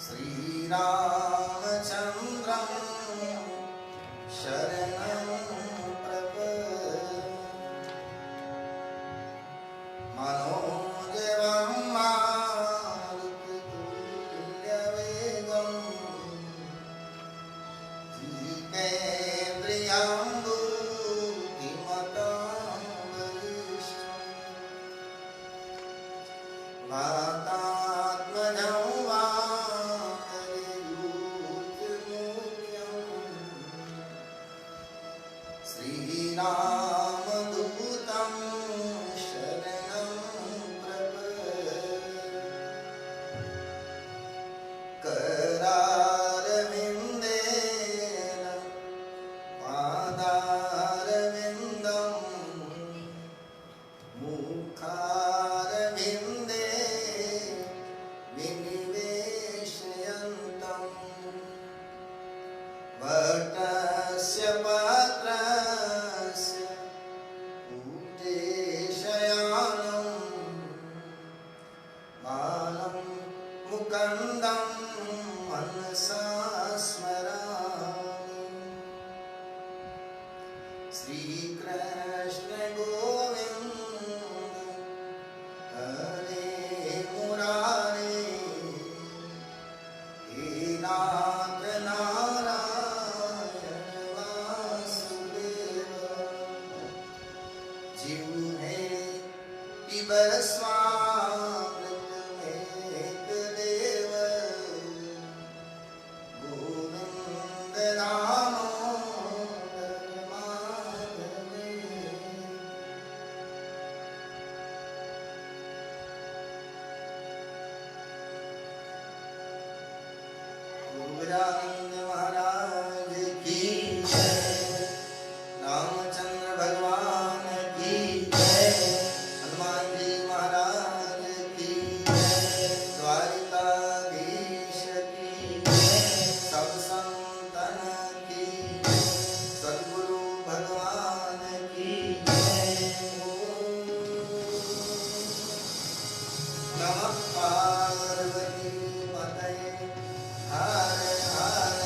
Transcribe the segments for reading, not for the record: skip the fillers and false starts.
श्रीरामचन्द्रं शरणं प्रपद्ये मनोजवं मारुततुल्यवेगं जितेन्द्रियं बुद्धिमतां वरिष्ठं वातात्मजं श्रीरामदूतं शरणं प्रपद्ये करारविन्देन पादारविन्दं मुखारविन्दे विनिवेशयन्तं वटस्य पत्रस्य पूजेशयानं बालं मुकुन्दं मनसा स्मरामि श्रीकृष्ण गोविन्द हरे मुरारे हे नाथ नारायण वासुदेव जिह्वे पिब स्वामृतमेकदेव गोविन्द दामोदर माधवे गोविंद महाराज की जय, रामचंद्र भगवान की जय, हनुमान जी महाराज की जय, द्वारिकाधीश की जय, सब संतन की जय, सद्गुरु भगवान की जय। ओम नमः पार्वती पतये हर हर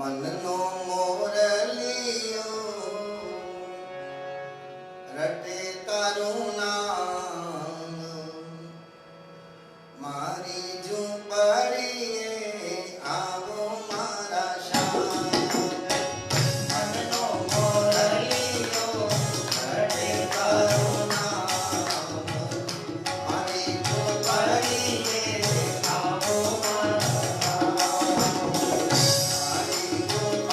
મનનો મોરલિયો રટે તારું નામ મારી ઝૂંપડીએ આવો મારા શ્યામ મનનો મોરલિયો રટે તારું નામ મારી ઝૂંપડીએ આવો મારા શ્યામ મારી ઝૂંપડીએ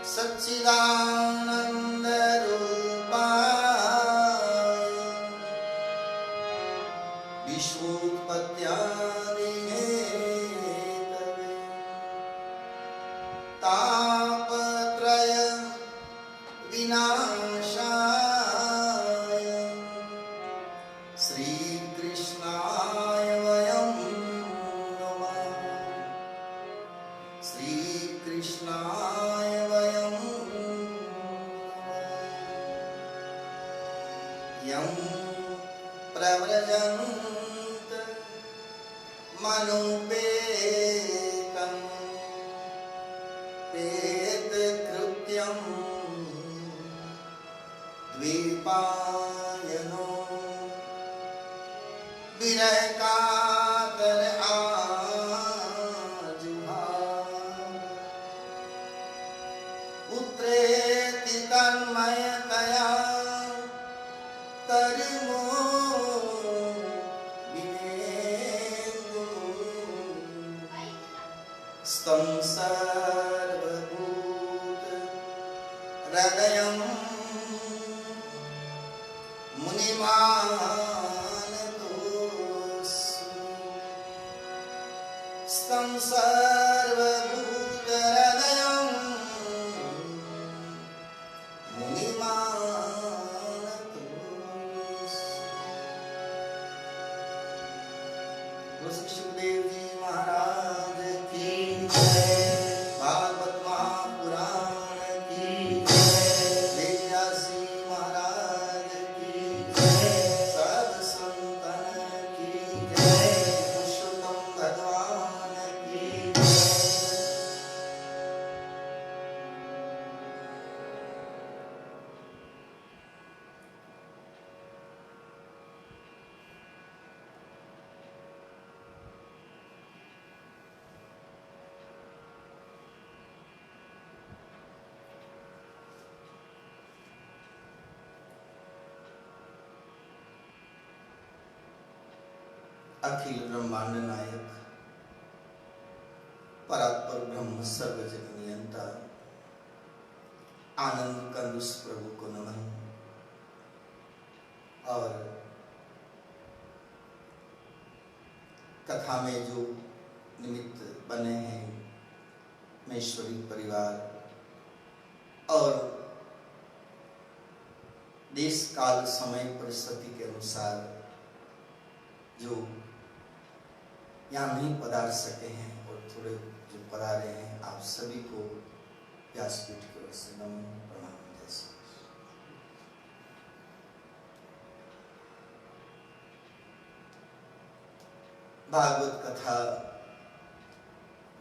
सच्चिदानंद रूपाय विश्वोत्पत्त्यादिहेतवे तापत्रय विनाशाय श्रीकृष्णाय वयं नमः। श्रीकृष्णाय वयं यं प्रव्रजन्त मनुपेतं पेतकृत्यं द्वीपायनो विरहकातर आजुहाव पुत्रेति तन्मयतया तरुमो विनेन्दु स्तं सर्वभूत हृदयं मुनिमानतोऽस्मि स्तं सर्वभूतहृदयं मुनिमानतोऽस्मि। सुखदेव जी महाराज की जय। भागवत महापुराण की जय। व्यासी महाराज की जय। सब संतन की जय। पुरुषोत्तम भगवान की जय। अखिल ब्रह्मांड नायक परात्पर ब्रह्म सर्व जग नियंता आनंद कंदुष प्रभु को नमन। और कथा में जो निमित्त बने हैं महेश्वरी परिवार और देश काल समय परिस्थिति के अनुसार जो यहाँ नहीं पधार सके हैं और थोड़े जो पधारे हैं, आप सभी को व्यासपीठ की ओर से नमन प्रणाम जैसे। भागवत कथा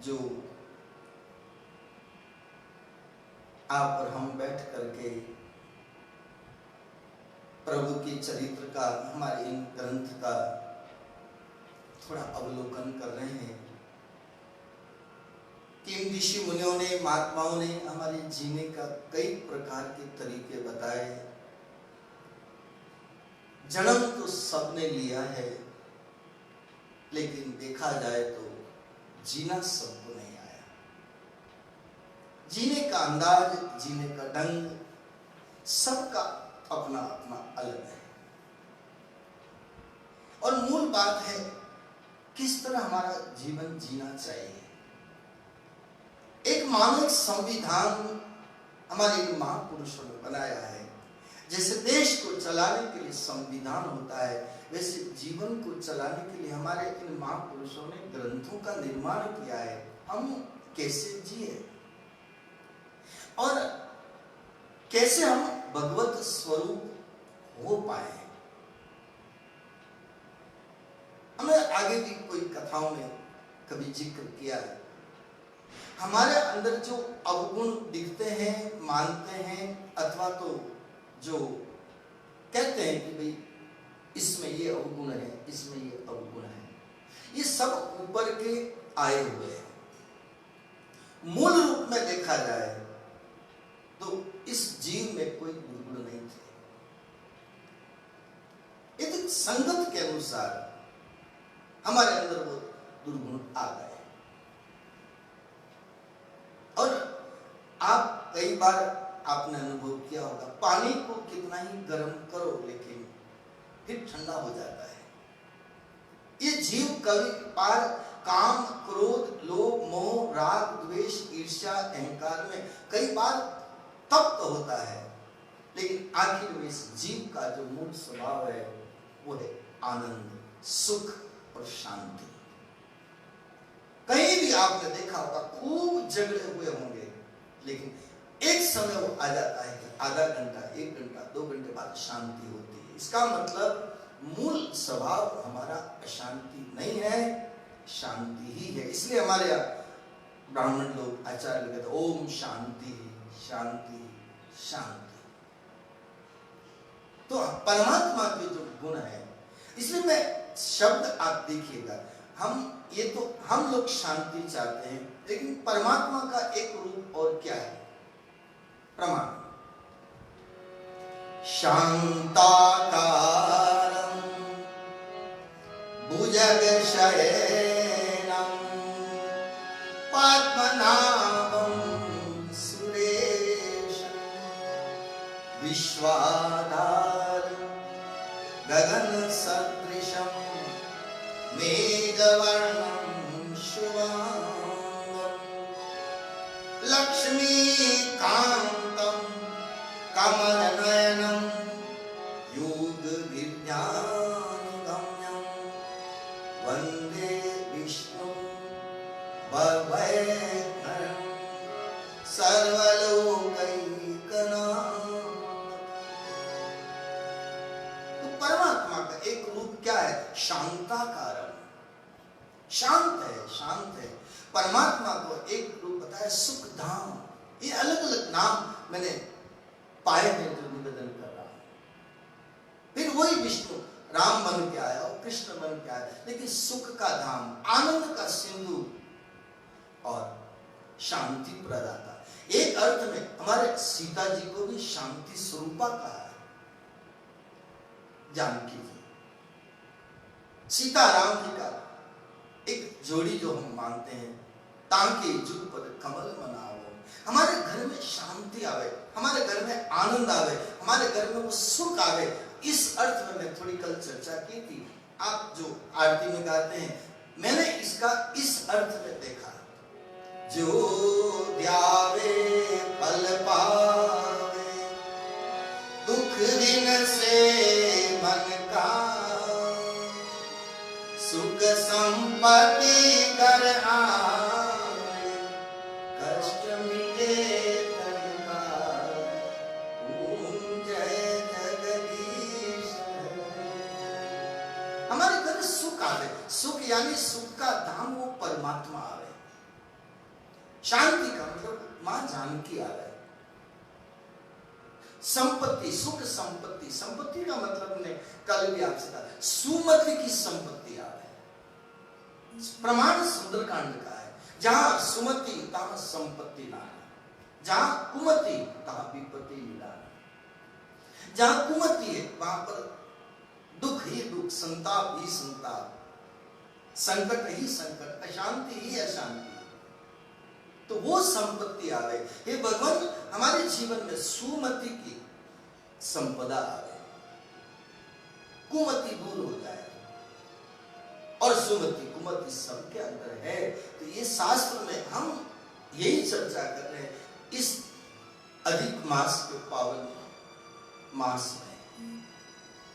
जो आप और हम बैठ करके प्रभु के चरित्र का, हमारे इन ग्रंथ का थोड़ा अवलोकन कर रहे हैं कि इन ऋषि मुनियों ने, महात्माओं ने हमारे जीने का कई प्रकार के तरीके बताए। जन्म तो सबने लिया है, लेकिन देखा जाए तो जीना सबको नहीं आया। जीने का अंदाज, जीने का ढंग सबका अपना अपना अलग है। और मूल बात है किस तरह हमारा जीवन जीना चाहिए। एक मानव संविधान हमारे महापुरुषों ने बनाया है। जैसे देश को चलाने के लिए संविधान होता है, वैसे जीवन को चलाने के लिए हमारे इन महापुरुषों ने ग्रंथों का निर्माण किया है। हम कैसे जिए और कैसे हम भगवत स्वरूप हो पाए। हमने आगे भी कोई कथाओं में कभी जिक्र किया है। हमारे अंदर जो अवगुण दिखते हैं, मानते हैं, अथवा तो जो कहते हैं कि भाई इसमें ये अवगुण है, इसमें ये अवगुण है, ये सब ऊपर के आए हुए हैं। मूल रूप में देखा जाए तो इस जीव में कोई दुर्गुण नहीं थे। यदि संगत के अनुसार हमारे अंदर वो दुर्गुण आ गए। और आप कई बार आपने अनुभव किया होगा, पानी को कितना ही गर्म करो लेकिन फिर ठंडा हो जाता है। ये जीव कभी पार काम, क्रोध, लोभ, मोह, राग, द्वेष, ईर्ष्या, अहंकार में कई बार तप्त होता है, लेकिन आखिर में इस जीव का जो मूल स्वभाव है वो है आनंद, सुख और शांति। कहीं भी आपने देखा होगा खूब झगड़े हुए होंगे, लेकिन एक समय वो आ जाता है कि आधा घंटा, 1 घंटा, 2 घंटे बाद शांति होती है। इसका मतलब मूल स्वभाव हमारा अशांति नहीं है, शांति ही है। इसलिए हमारे यहाँ ब्राह्मण लोग, आचार्य लोग कहते ओम शांति शांति शांति। तो परमात्मा के जो गुण है, इसलिए मैं शब्द आप देखिएगा, हम लोग शांति चाहते हैं, लेकिन परमात्मा का एक रूप और क्या है? प्रमाण। शांताकारं भुजगशयनं पद्मनाभं सुरेशं विश्वाधारं गगनसदृशं मेघवर्णं शुभांगं लक्ष्मीकान्तं कमलनयनं योगविज्ञानगम्यं वन्दे विष्णुं भवभयहरं सर्वलोकैकनाथं। तो परमात्मा का एक रूप क्या है? शांताकारं, शांत है, शांत है। परमात्मा को एक रूप बताया सुखधाम। ये अलग अलग नाम मैंने पाए हैं जो निवेदन कर रहा हूं। फिर वही विष्णु राम बन के आया और कृष्ण बन के आया, लेकिन सुख का धाम, आनंद का सिंधु और शांति प्रदाता। एक अर्थ में हमारे सीता जी को भी शांति स्वरूपा कहा है। जानकी जी, सीता राम जी का एक जोड़ी जो हम मानते हैं, तांके जुग पर कमल मनाओ। हमारे घर में शांति आवे, हमारे घर में आनंद आवे, हमारे घर में वो सुख आवे। इस अर्थ में मैं थोड़ी कल चर्चा की थी। आप जो आरती में गाते हैं, मैंने इसका इस अर्थ में देखा, जो ध्यावे फल पावे, दुख दिन से मन का, सुख संपत्ति कर आए, कष्ट मिले तन का, ओम जय जगदीश। हमारे घर सुख आवे, सुख यानी सुख का धाम वो परमात्मा आवे। शांति का मतलब मां जानकी आवे। संपत्ति, सुख संपत्ति, संपत्ति का मतलब ने कल भी आपसे कहा, सुमति की संपत्ति आवे। प्रमाण सुंदरकांड का है, जहां सुमति तहां संपत्ति ना, जहां कुमति तहां विपत्ति मिला। जहां कुमति है वहां पर दुख ही दुख, संताप ही संताप, संकट ही संकट, अशांति ही अशांति। तो वो संपत्ति आवे। हे भगवान, हमारे जीवन में सुमति की संपदा आवे, कुमति दूर हो जाए और सुमति कुमति सबके अंदर है। तो ये शास्त्र में हम यही चर्चा कर रहे हैं। इस अधिक मास के पावन मास में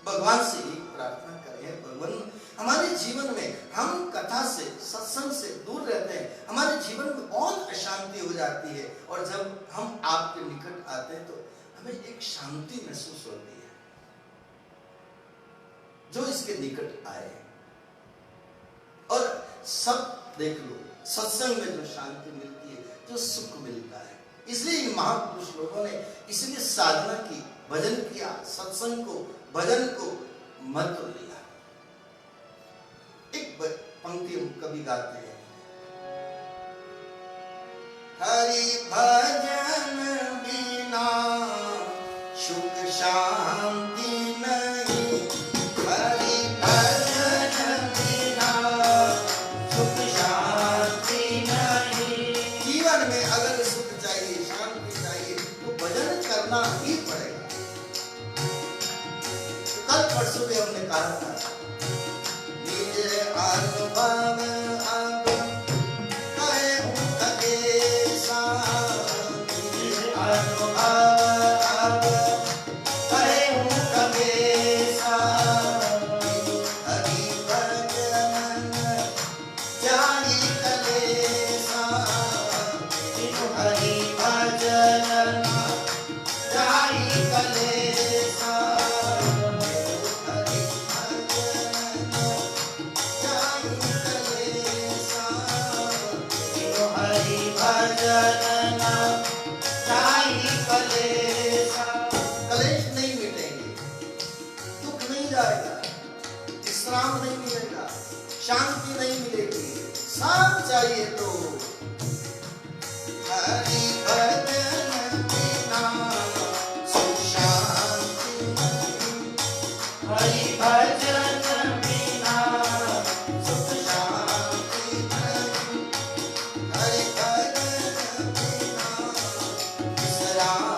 भगवान से एक प्रार्थना करें, भगवान हमारे जीवन में, हम कथा से, सत्संग से दूर रहते हैं, हमारे जीवन में बहुत अशांति हो जाती है, और जब हम आपके निकट आते हैं तो हमें एक शांति महसूस होती है। जो इसके निकट आए, और सब देख लो, सत्संग में जो शांति मिलती है, जो सुख मिलता है। इसलिए महापुरुष लोगों ने इसलिए साधना की, भजन किया, सत्संग को, भजन को महत्व दिया। एक पंक्ति हम कभी गाते हैं, हरि भजन बिना सुख शांति नहीं, हरि भजन बिना सुख शांति नहीं। जीवन में अगर सुख चाहिए, शांति चाहिए, हमने कहा था, निज अनुभव अब कहे हूँ कबीसा, निज अनुभव अब कहे हूँ कबीसा, हरि भजन जाई कलेसा, हरि भजन जाई कलेसा, हरि भजन जाई कलेसा। कलेश नहीं मिटेंगे, दुख नहीं जाएगा, विश्राम नहीं मिलेगा, शांति नहीं मिलेगी, साथ चाहिए तो हरि भजन बिना सुख शांति नहीं, हरि भजन बिना सुख शांति नहीं, हरि भजन बिना विश्राम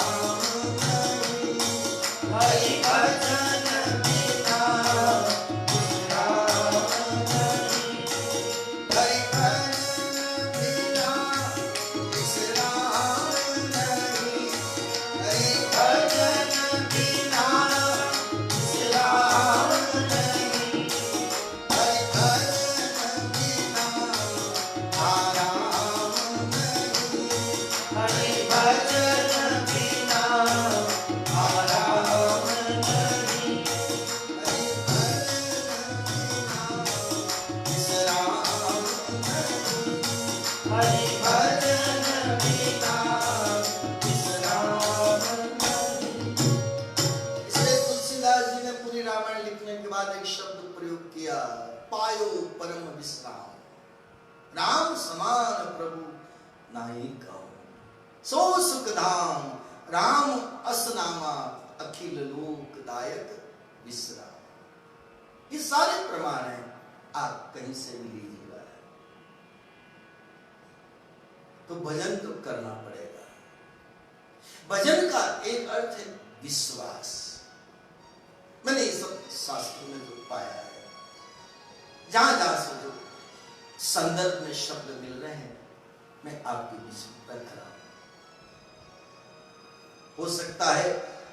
नहीं, हरि भजन बिना विश्राम नहीं, हरि भजन बिना विश्राम नहीं, हरि भजन बिना विश्राम नहीं, हरि भजन बिना आराम नहीं, हरि भजन बिना आराम नहीं, हरि भजन बिना विश्राम नहीं, हरि भजन बिना विश्राम नहीं। इसलिए तुलसीदास जी ने पूरी रामायण लिखने के बाद एक शब्द प्रयोग किया, पायो परम विश्राम, राम समान प्रभु नाई कहो, सो सुख धाम राम अस नामा, अखिल लोक दायक विश्राम। ये सारे प्रमाण हैं, आप कहीं से भी लीजिएगा। तो भजन तो करना पड़ेगा। भजन का एक अर्थ है विश्वास। मैंने इस सब शास्त्रों में जो पाया है, जहां जहां से जो संदर्भ में शब्द मिल रहे हैं, मैं आपके बीच में रख रहा हूं। हो सकता है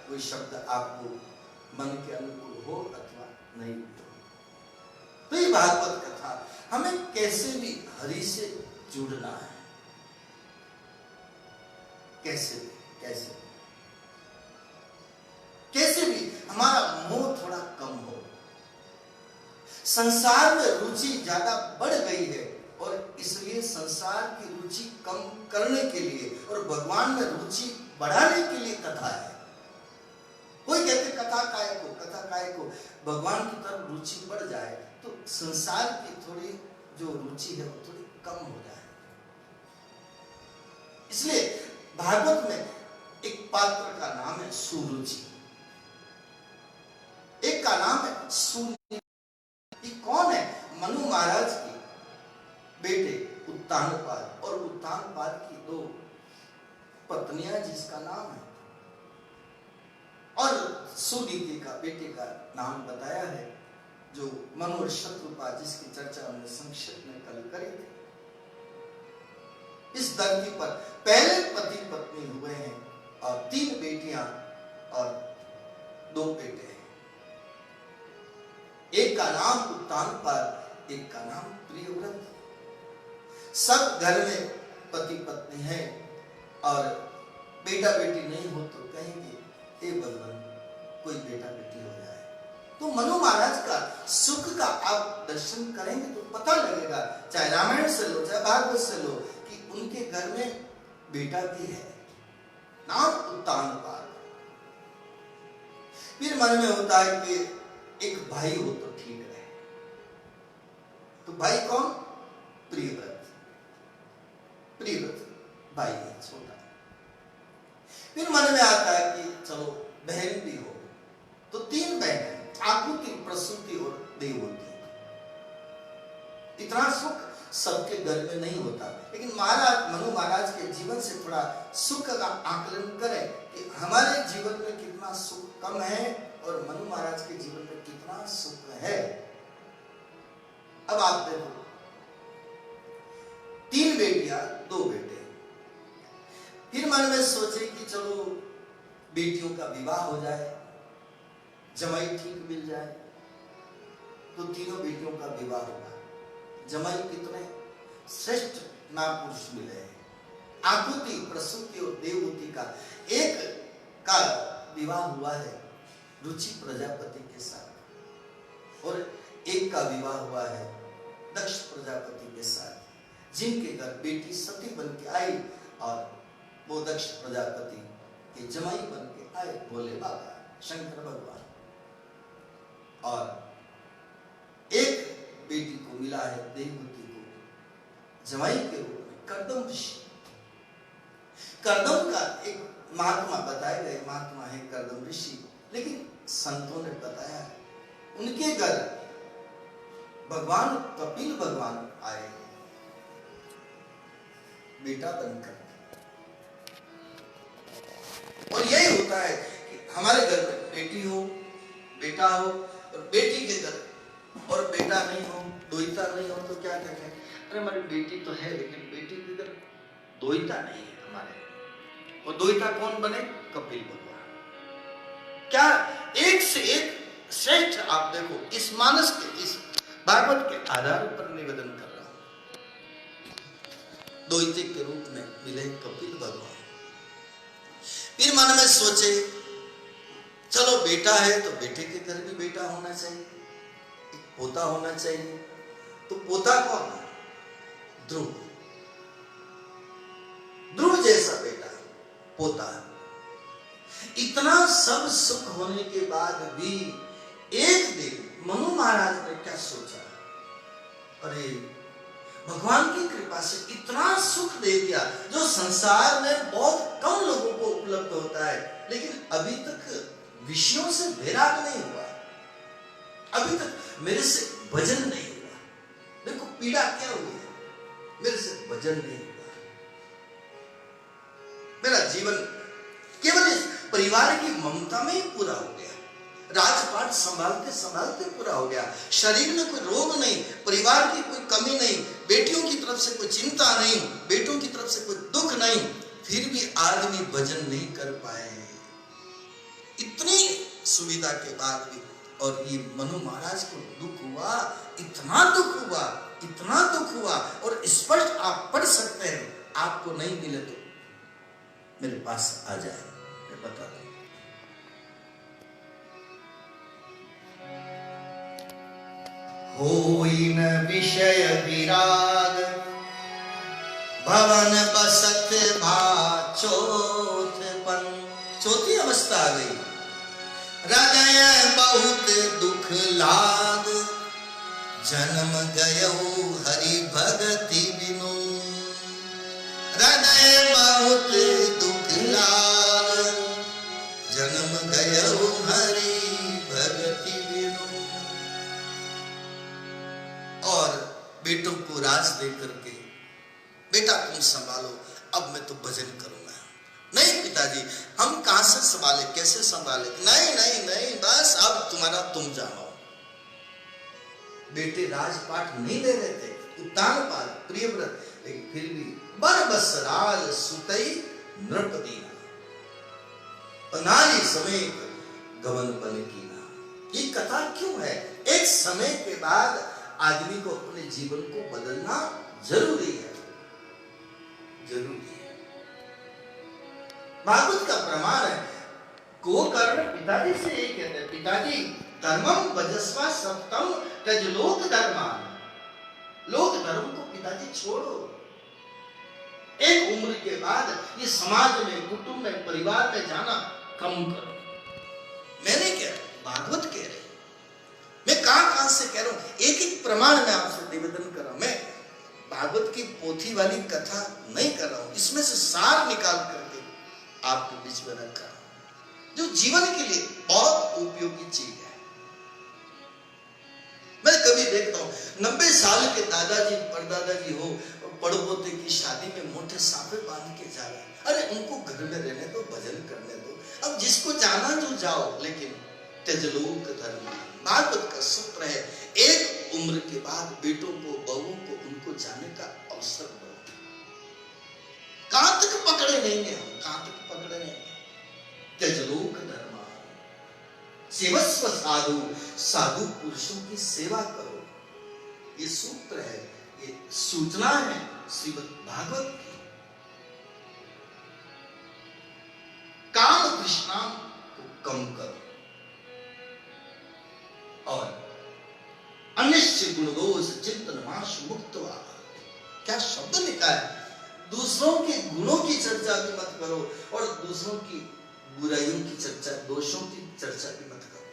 कोई शब्द आपको मन के अनुकूल हो अथवा नहीं हो। तो ये भागवत कथा हमें कैसे भी हरि से जुड़ना है, कैसे भी हमारा मोह थोड़ा कम हो। संसार में रुचि ज्यादा बढ़ गई है और इसलिए संसार की रुचि कम करने के लिए और भगवान में रुचि बढ़ाने के लिए कथा है। कोई कहते कथा काय को, भगवान की तरफ रुचि बढ़ जाए तो संसार की थोड़ी जो रुचि है वो थोड़ी कम हो जाए। इसलिए भागवत में एक पात्र का नाम है सुरुचि, एक का नाम है सुनीति। ये कौन है? मनु महाराज के बेटे उत्तानपाद और उत्तानपाद की दो पत्नियां जिसका नाम है, और सुनीति का बेटे का नाम बताया है जो मनु और शत्रुपाद, जिसकी चर्चा हमने संक्षिप्त में कल करी थी। इस धरती पर पहले पति पत्नी हुए हैं और 3 बेटियां और 2 बेटे हैं। एक का नाम उत्तानपाद, एक का नाम प्रियव्रत। सब घर में पति पत्नी है और बेटा बेटी नहीं हो तो कहेंगे हे भगवान कोई बेटा बेटी हो जाए। तो मनु महाराज का सुख का आप दर्शन करेंगे तो पता लगेगा, चाहे रामायण से लो चाहे भागवत से लो, कि उनके घर में बेटा भी है, नाम उत्तानपाद। फिर मन में होता है कि एक भाई हो तो ठीक रहे। तो भाई कौन? प्रियव्रत भाई है छोटा। फिर मन में आता है कि चलो बहन भी हो, तो 3 बहन, आकुति, प्रसूति और देववती। इतना सुख सबके घर में नहीं होता, लेकिन मनु महाराज के जीवन से थोड़ा सुख का आकलन करें कि हमारे जीवन में कितना सुख कम है और मनु महाराज के जीवन में कितना सुख है। अब आप देखो, 3 बेटियां 2 बेटे, फिर मन में सोचे कि चलो बेटियों का विवाह हो जाए, जमाई ठीक मिल जाए, तो तीनों बेटियों का विवाह हुआ। जमाई कितने श्रेष्ठ महापुरुष मिले हैं। आकुति, प्रसूति और देवहूति का एक का विवाह हुआ है रुचि प्रजापति के साथ, और एक का विवाह हुआ है दक्ष प्रजापति के साथ, जिनके घर बेटी सती बन के आई और वो दक्ष प्रजापति के जमाई बन के आए भोले बाबा शंकर भगवान। और एक बेटी को मिला है देवहूति को जमाई के रूप में कर्दम ऋषि। कर्दम का एक महात्मा बताए गए, महात्मा है कर्दम ऋषि, लेकिन संतों ने बताया उनके घर भगवान कपिल भगवान आए बेटा बनकर। और यही होता है कि हमारे घर में बेटी हो, बेटा हो, और बेटी के घर और बेटा नहीं हो, दोहिता नहीं हो, तो क्या कहते हैं, अरे हमारी बेटी तो है लेकिन बेटी के घर दोहिता नहीं है हमारे। और दोहिता कौन बने? कपिल भगवान। क्या एक से एक श्रेष्ठ। आप देखो, इस मानस के, इस भागवत के आधार पर निवेदन कर रहा हूं। दोहिते के रूप में मिले कपिल भगवान। फिर मन में सोचे चलो बेटा है तो बेटे के घर भी बेटा होना चाहिए, एक पोता होना चाहिए। तो पोता कौन है? ध्रुव। ध्रुव जैसा बेटा पोता है। इतना सब सुख होने के बाद भी एक दिन मनु महाराज ने क्या सोचा, अरे भगवान की कृपा से इतना सुख दे दिया जो संसार में बहुत कम लोगों को उपलब्ध होता है, लेकिन अभी तक विषयों से वैराग नहीं हुआ, अभी तक मेरे से भजन नहीं हुआ। देखो पीड़ा क्या हुई है, मेरे से भजन नहीं हुआ। मेरा जीवन केवल इस परिवार की ममता में ही पूरा हो गया, राजपाट संभालते संभालते पूरा हो गया, शरीर में कोई रोग नहीं, परिवार की कोई कमी नहीं, बेटियों की तरफ से कोई चिंता नहीं, बेटों की तरफ से कोई दुख नहीं, फिर भी आदमी भजन नहीं कर पाए इतनी सुविधा के बाद भी। और ये मनु महाराज को दुख हुआ, इतना दुख हुआ, इतना दुख हुआ। और स्पष्ट आप पढ़ सकते हैं, आपको नहीं मिले तो मेरे पास आ जाए, मैं बता दूं। होई न विषय विराग, भवन बसत भा चौथपन। चौथी अवस्था आ गई। हृदय बहुत दुख लाग, जन्म गयो हरि भगति बिनु। हृदय बहुत दुख लाग, जन्म गयो हरि भगति बिनु। और बेटों को राज दे करके, बेटा तुम संभालो, अब मैं तो भजन करूंगा। नहीं पिताजी, हम कहां से संभाले, कैसे संभाले? नहीं नहीं नहीं, बस अब तुम्हारा तुम जानो। बेटे राजपाट नहीं दे रहे थे, उत्तानपाद प्रियव्रत, लेकिन फिर भी बर बसराल सुतई नृपदीना, नारी समेत गवन बन कीना। ये कथा क्यों है? एक समय के बाद आदमी को अपने जीवन को बदलना जरूरी है, जरूरी है। भागवत का प्रमाण है। गोकर्ण पिताजी से ये कहते हैं, पिताजी धर्मम भजस्वा सप्तम तज लोक धर्मान। लोक धर्म को पिताजी छोड़ो, एक उम्र के बाद ये समाज में, कुटुंब में, परिवार में जाना कम करो। मैंने कह रहा, भागवत कह रहे, मैं कहां से कह रहा हूं, एक एक प्रमाण में आपसे निवेदन कर रहा हूं। मैं भागवत की पोथी वाली कथा नहीं कर रहा हूं, इसमें से सार निकाल करके आपके बीच में रखा, जो जीवन के लिए बहुत उपयोगी चीज है। मैं कभी देखता हूं 90 साल के दादाजी परदादाजी हो, पड़पोते की शादी में मोटे साफे बांध के जा रहे, अरे उनको घर में रहने दो, भजन करने दो। अब जिसको जाना तो जाओ, लेकिन त्यजलोक धर्म। भागवत का सूत्र है, एक उम्र के बाद बेटों को, बहुओं को उनको जाने का अवसर दो। कहां तक पकड़े रहेंगे हम, कहां तक पकड़े रहेंगे? त्यजलोक धर्म, सेवस्व साधु, साधु पुरुषों की सेवा करो। ये सूत्र है, ये सूचना है श्रीमद् भागवत की। काम तृष्णा को कम करो और अन्य गुण दोष चिंतन माश मुक्त। क्या शब्द लिखा है? दूसरों के गुणों की चर्चा भी मत करो और दूसरों की बुराइयों की चर्चा, दोषों की चर्चा भी मत करो।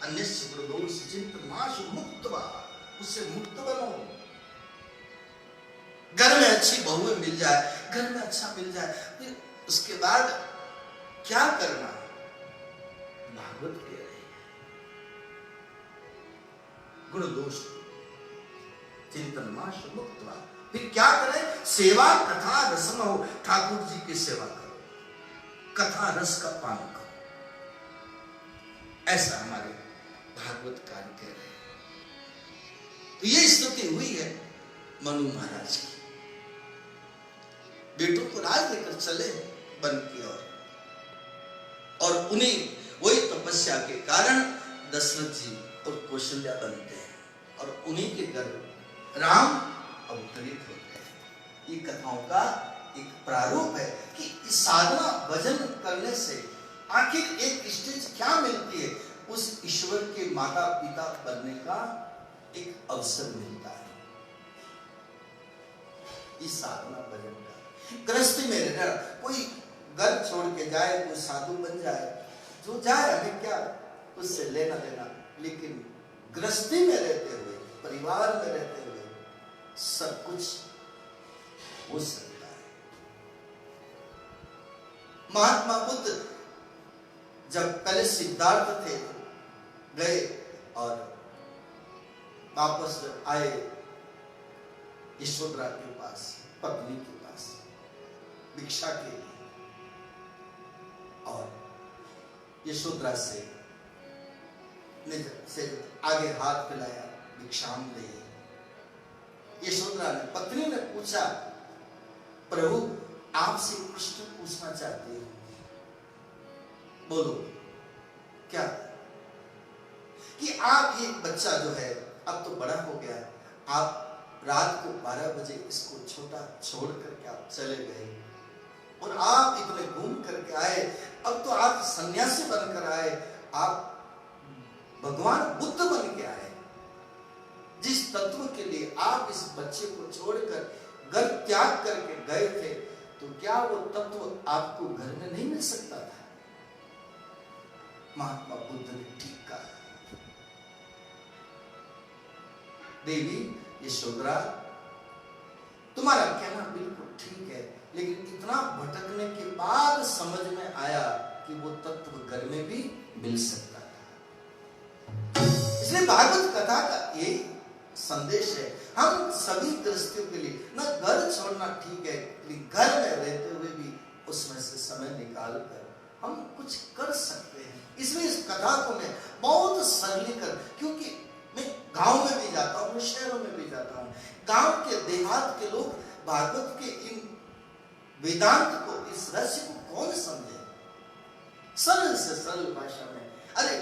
अन्य गुण दोष चिंतन माश मुक्त, उससे मुक्त बनो। घर में अच्छी बहुएं मिल जाए, घर में अच्छा मिल जाए, फिर उसके बाद क्या करना? भागवत कह रही है, गुण दोष चिंतन माश मुक्त। फिर क्या करें? सेवा कथा रसम हो, ठाकुर जी की सेवा करो, कथा रस का पान करो। ऐसा हमारे भागवतकार कह रहे हैं। तो ये स्तुति हुई है मनु महाराज की। बेटों को राज लेकर चले वन की ओर, और उन्हें वही तपस्या के कारण दशरथ जी और कौशल्या बनते हैं और उन्हीं के गर्भ राम अवतरित होते हैं। ये कथाओं का एक प्रारूप है कि इस साधना भजन करने से आखिर एक स्टेज क्या मिलती है? उस ईश्वर के माता पिता बनने का एक अवसर मिलता है। इस साधना भजन का गृहस्थी में रहना, कोई घर छोड़ के जाए, कोई साधु बन जाए, जो जाए, हमें क्या उससे लेना देना, लेकिन गृहस्थी में रहते हुए, परिवार में रहते हुए सब कुछ हो सकता है। महात्मा बुद्ध जब पहले सिद्धार्थ थे, गए और वापस आए यशोधरा के पास, पत्नी के पास भिक्षा के लिए, और यशोधरा से आगे हाथ फैलाया, भिक्षाम ले। यशोधरा ने, पत्नी ने पूछा, प्रभु आपसे प्रश्न पूछना चाहती हूं, बोलो क्या? कि आप ये बच्चा जो है अब तो बड़ा हो गया, आप रात को 12 बजे इसको छोटा छोड़ करके आप चले गए और आप इतने घूम करके आए, अब तो आप सन्यासी बनकर आए, आप भगवान बुद्ध बन के आए। जिस तत्व के लिए आप इस बच्चे को छोड़कर घर त्याग करके गए थे, तो क्या वो तत्व आपको घर में नहीं मिल सकता था? महात्मा बुद्ध ने ठीक कहा। देवी यशोधरा, तुम्हारा कहना बिल्कुल ठीक है, लेकिन इतना भटकने के बाद समझ में आया कि वो तत्व घर में भी मिल सकता था। इसलिए भागवत कथा का ये संदेश है, हम सभी गृहस्थियों के लिए ना घर छोड़ना ठीक है, लेकिन घर में रहते हुए भी उसमें से समय निकाल कर हम कुछ कर सकते हैं। इसलिए इस कथा को मैं बहुत सरलीकर, क्योंकि मैं गांव में भी जाता हूँ, मैं शहरों में भी जाता हूँ, गांव के देहात के लोग भागवत के इन वेदांत को, इस रहस्य को कौन समझे? सरल से सरल भाषा में। अरे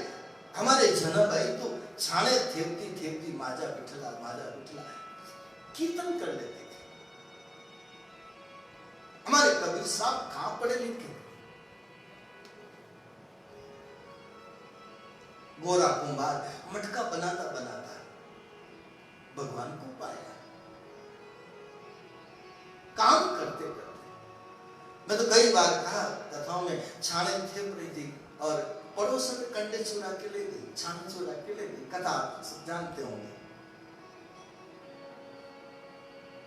हमारे जना भाई तो छाने थेपती थेपती माजा बिठला कीर्तन कर लेते थे। हमारे कबीर साहब कहां पढ़े लिखे, गोरा कुंभार मटका बनाता बनाता भगवान को पाया, काम करते करते। मैं तो कई बार कहा कथाओं में, छाने थेप रही थी और पड़ोसन में कंडे चुरा के ले गई, छाने चुरा के ले गई। कथा सब जानते होंगे।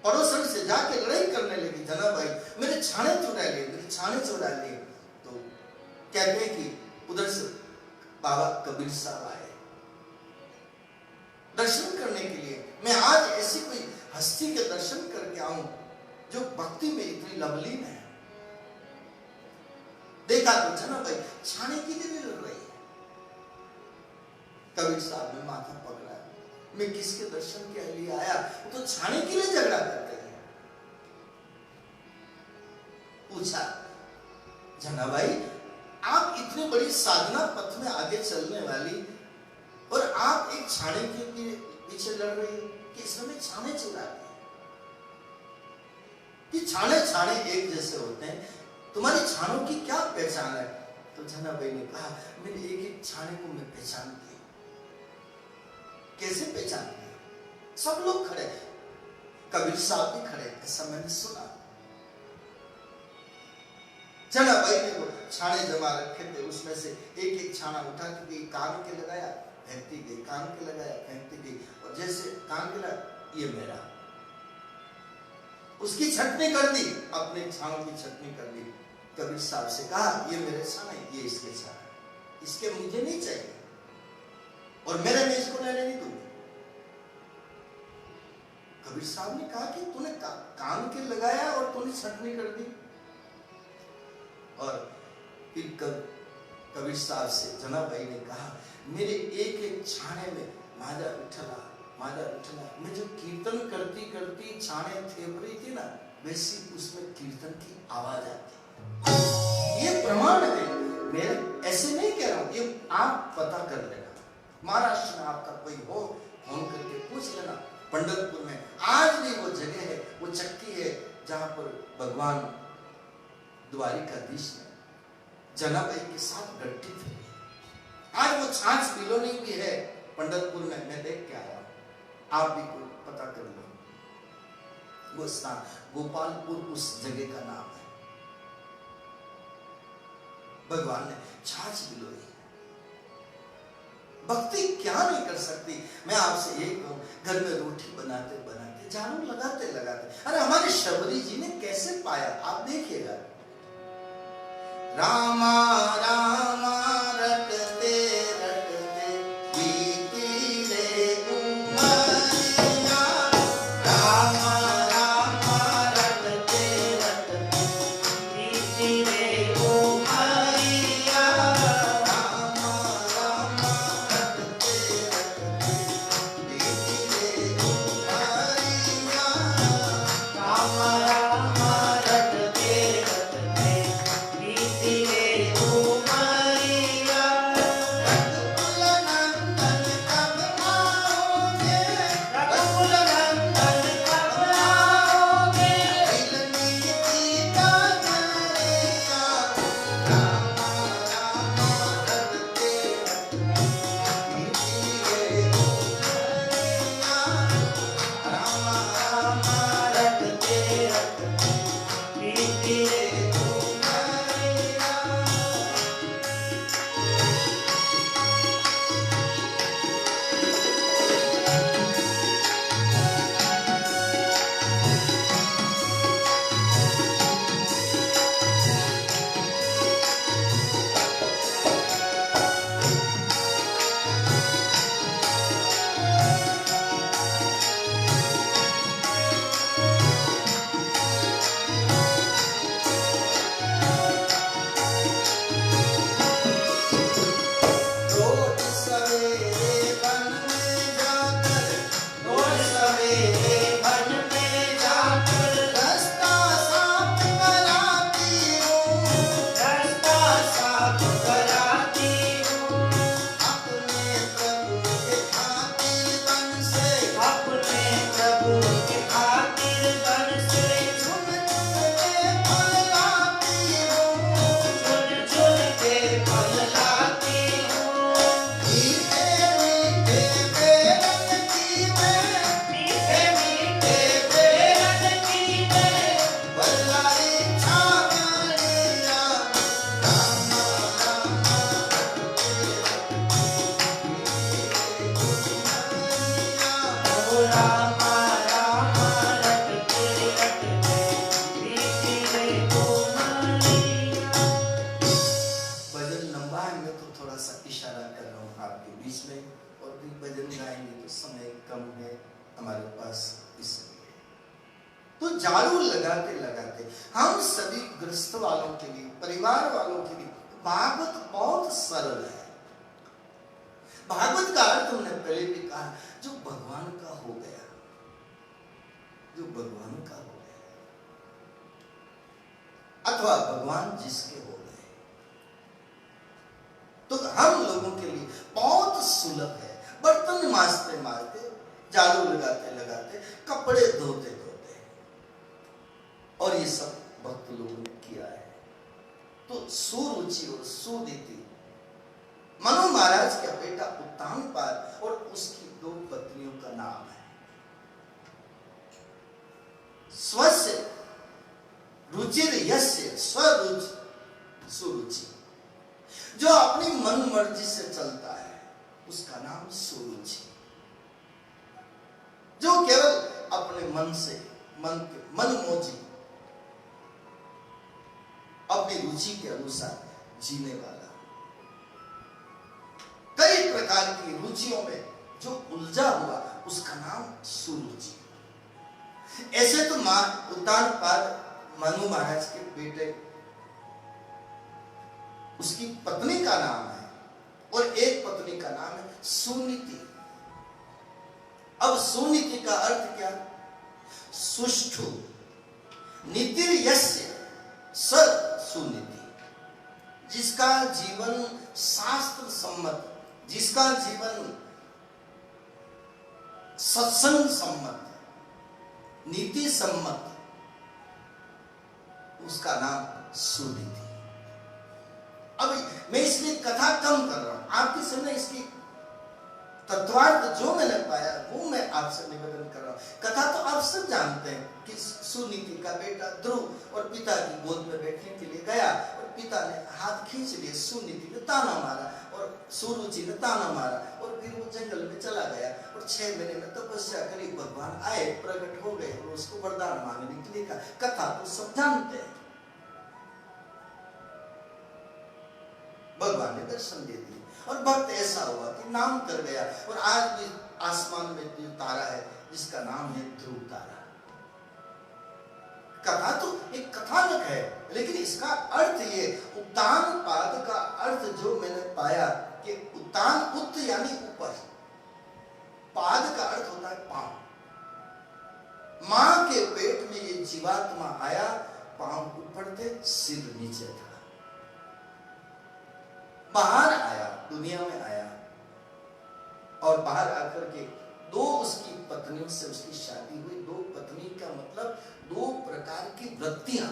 पड़ोसन से जाके लड़ाई करने लगी, जना भाई मेरे छाने चुरा लिए, मेरे छाने चुरा लिए। तो कहते हैं कि उधर से बाबा कबीर साहब आए दर्शन करने के लिए। मैं आज ऐसी कोई हस्ती के दर्शन करके आऊं जो भक्ति में इतनी लवलीन है। देखा तो जना भाई छाने की नहीं मिल रही है, कबीर साहब ने माथा पकड़ा, मैं किसके दर्शन के लिए आया, तो छाने के लिए झगड़ा करते हैं। पूछा, जना भाई आप इतनी बड़ी साधना पथ में आगे चलने वाली और आप एक छाने के पीछे लड़ रही हो कि इस समय छाने चुरा रही है कि छाने छाने एक जैसे होते हैं, तुम्हारी छानों की क्या पहचान है? तो जना भाई ने कहा, मैंने एक एक छाने को मैं पहचानती हूं। कैसे पहचानती है? सब लोग खड़े हैं, कबीर साहब भी खड़े, ऐसा मैंने सुना। जना भाई ने वो छाने जमा रखे थे, उसमें से एक एक छाना उठा के कान के लगाया, फेंकती गई, कान के लगाया, फेंकती गई, और जैसे कान के लगा, ये मेरा, उसकी छटनी कर दी, अपने छानों की छटनी कर दी। कबीर साहब से कहा, ये मेरे छाने, ये इसके छाने, इसके मुझे नहीं चाहिए और मेरे में इसको लेने नहीं दूंगी। कबीर साहब ने कहा कि तूने कान के लगाया और तूने छटनी कर दी। और फिर कबीर साहब से जना भाई ने कहा, मेरे एक एक छाने में मादा विठला, मादा विठला, मैं जो कीर्तन करती करती छाने थेप रही थी ना, वैसी उसमें कीर्तन की आवाज आती। ये प्रमाण है, मैं ऐसे नहीं कह रहा हूं, ये आप पता कर लेना। महाराष्ट्र में आपका कोई हो, फोन करके पूछ लेना। पंढरपुर में आज भी वो जगह है, वो चक्की है जहां पर भगवान द्वारिकाधीश ने जना भाई के साथ गट्टी थी। आज वो छाछ बिलोनी भी है पंढरपुर में, मैं देख के आया, आप भी कोई पता कर लो। वो स्थान गोपालपुर उस जगह का नाम है। भगवान ने छाछ बिलोई। भक्ति क्या नहीं कर सकती। मैं आपसे एक कहूं, घर में रोटी बनाते बनाते, झाड़ू लगाते लगाते, अरे हमारे शबरी जी ने कैसे पाया, आप देखिएगा। रामा रामा रटते रटते बीती रे उमरिया, रामा रामा रटते रटते बीती रे उमरिया, रामा रामा रटते रटते बीती रे उमरिया, रामा रामा रटते रटते बीती रे उमरिया, रघुकुल नंदन कब आओगे, रघुकुल नंदन कब आओगे, मिलनी सीता कन्हैया, रामा रामा रटते रटते बीती रे उमरिया, रामा रामा रटते रटते बीती रे उमरिया। रोज सवेरे वन में जाकर, रोज सवेरे वन में जाकर, रास्ता साफ कराती हूँ, रास्ता साफ कराती हूँ, अपने प्रभु के खातिर बन से, अपने प्रभु के खातिर बन से, चुन चुन के फल लाती हूँ, चुन चुन के फल लाती हूँ, मीठे मीठे बेरन की मैं, मीठे मीठे बेरन की मैं, बल्लाई छावनिया, रामा रामा रटते रटते उमरिया, ओ रामा रामा रटते रटते बीती रे उमरिया। भजन लंबा है, मैं तो थोड़ा सा इशारा कर रहा हूँ आपके बीच में, और भी भजन गाएंगे तो समय कम है हमारे पास, इसलिए तो झाड़ू लगाते लगाते हम सभी गृहस्थ वालों के लिए, परिवार वालों के लिए भागवत बहुत सरल है। भागवत का अर्थ हमने पहले भी कहा, जो भगवान का हो गया, जो भगवान का हो गया, अथवा भगवान जिसके हो गए, तो हम लोगों के लिए बहुत सुलभ है। बर्तन मांजते मांजते, झाड़ू लगाते लगाते, कपड़े धोते धोते, और ये सब भक्त लोगों ने किया है। तो सुरुचि और सुनीति, मनु महाराज का बेटा उत्तानपाद और उसकी 2 पत्नियों का नाम है। स्वस्य रुचिर यस्य स्वरुचि सुरुचि, जो अपनी मन मर्जी से चलता है उसका नाम सुरुचि। जो केवल अपने मन से, मन मौजी, अपनी रुचि के अनुसार जीने वाला, कई प्रकार की रुचियों में जो उलझा हुआ, उसका नाम सुरुचि। ऐसे तो उत्तानपाद मनु महाराज के बेटे, उसकी पत्नी का नाम है, और एक पत्नी का नाम है सुनीति। अब सुनीति का अर्थ क्या? सुष्ठु नीतिर यस्य स सुनीति, जिसका जीवन शास्त्र सम्मत, जिसका जीवन सत्संग सम्मत, नीति सम्मत, उसका नाम सुनीति। अब मैं इसलिए कथा कम कर रहा हूं, आपके सामने इसकी तत्वार्थ जो मैंने पाया वो मैं आपसे निवेदन कर रहा हूं। कथा तो आप सब जानते हैं कि सुनीति का बेटा ध्रुव और पिता की गोद में बैठने के लिए गया, और पिता ने हाथ खींच लिए, सुनीति ने ताना मारा और सुरुचि ने ताना मारा, और फिर वो जंगल में चला गया, और 6 महीने में तपस्या करी, भगवान आए, प्रकट हो गए और उसको वरदान मांगने के लिए कहा। कथा तो सब जानते हैं। भगवान ने दर्शन दे दिए, और भक्त ऐसा हुआ कि नाम कर गया, और आज भी आसमान में जो तारा है जिसका नाम है ध्रुव तारा। कथा तो एक कथानक है, लेकिन इसका अर्थ ये, उत्तान पाद का अर्थ जो मैंने पाया कि उत्तान, उत्त यानी ऊपर, पाद का अर्थ होता है पांव। मां के पेट में ये जीवात्मा आया, पांव ऊपर थे, सिर नीचे था, बाहर आया, दुनिया में आया, और बाहर आकर के 2 उसकी पत्नियों से उसकी शादी हुई। 2 पत्नी का मतलब 2 प्रकार की वृत्तियां,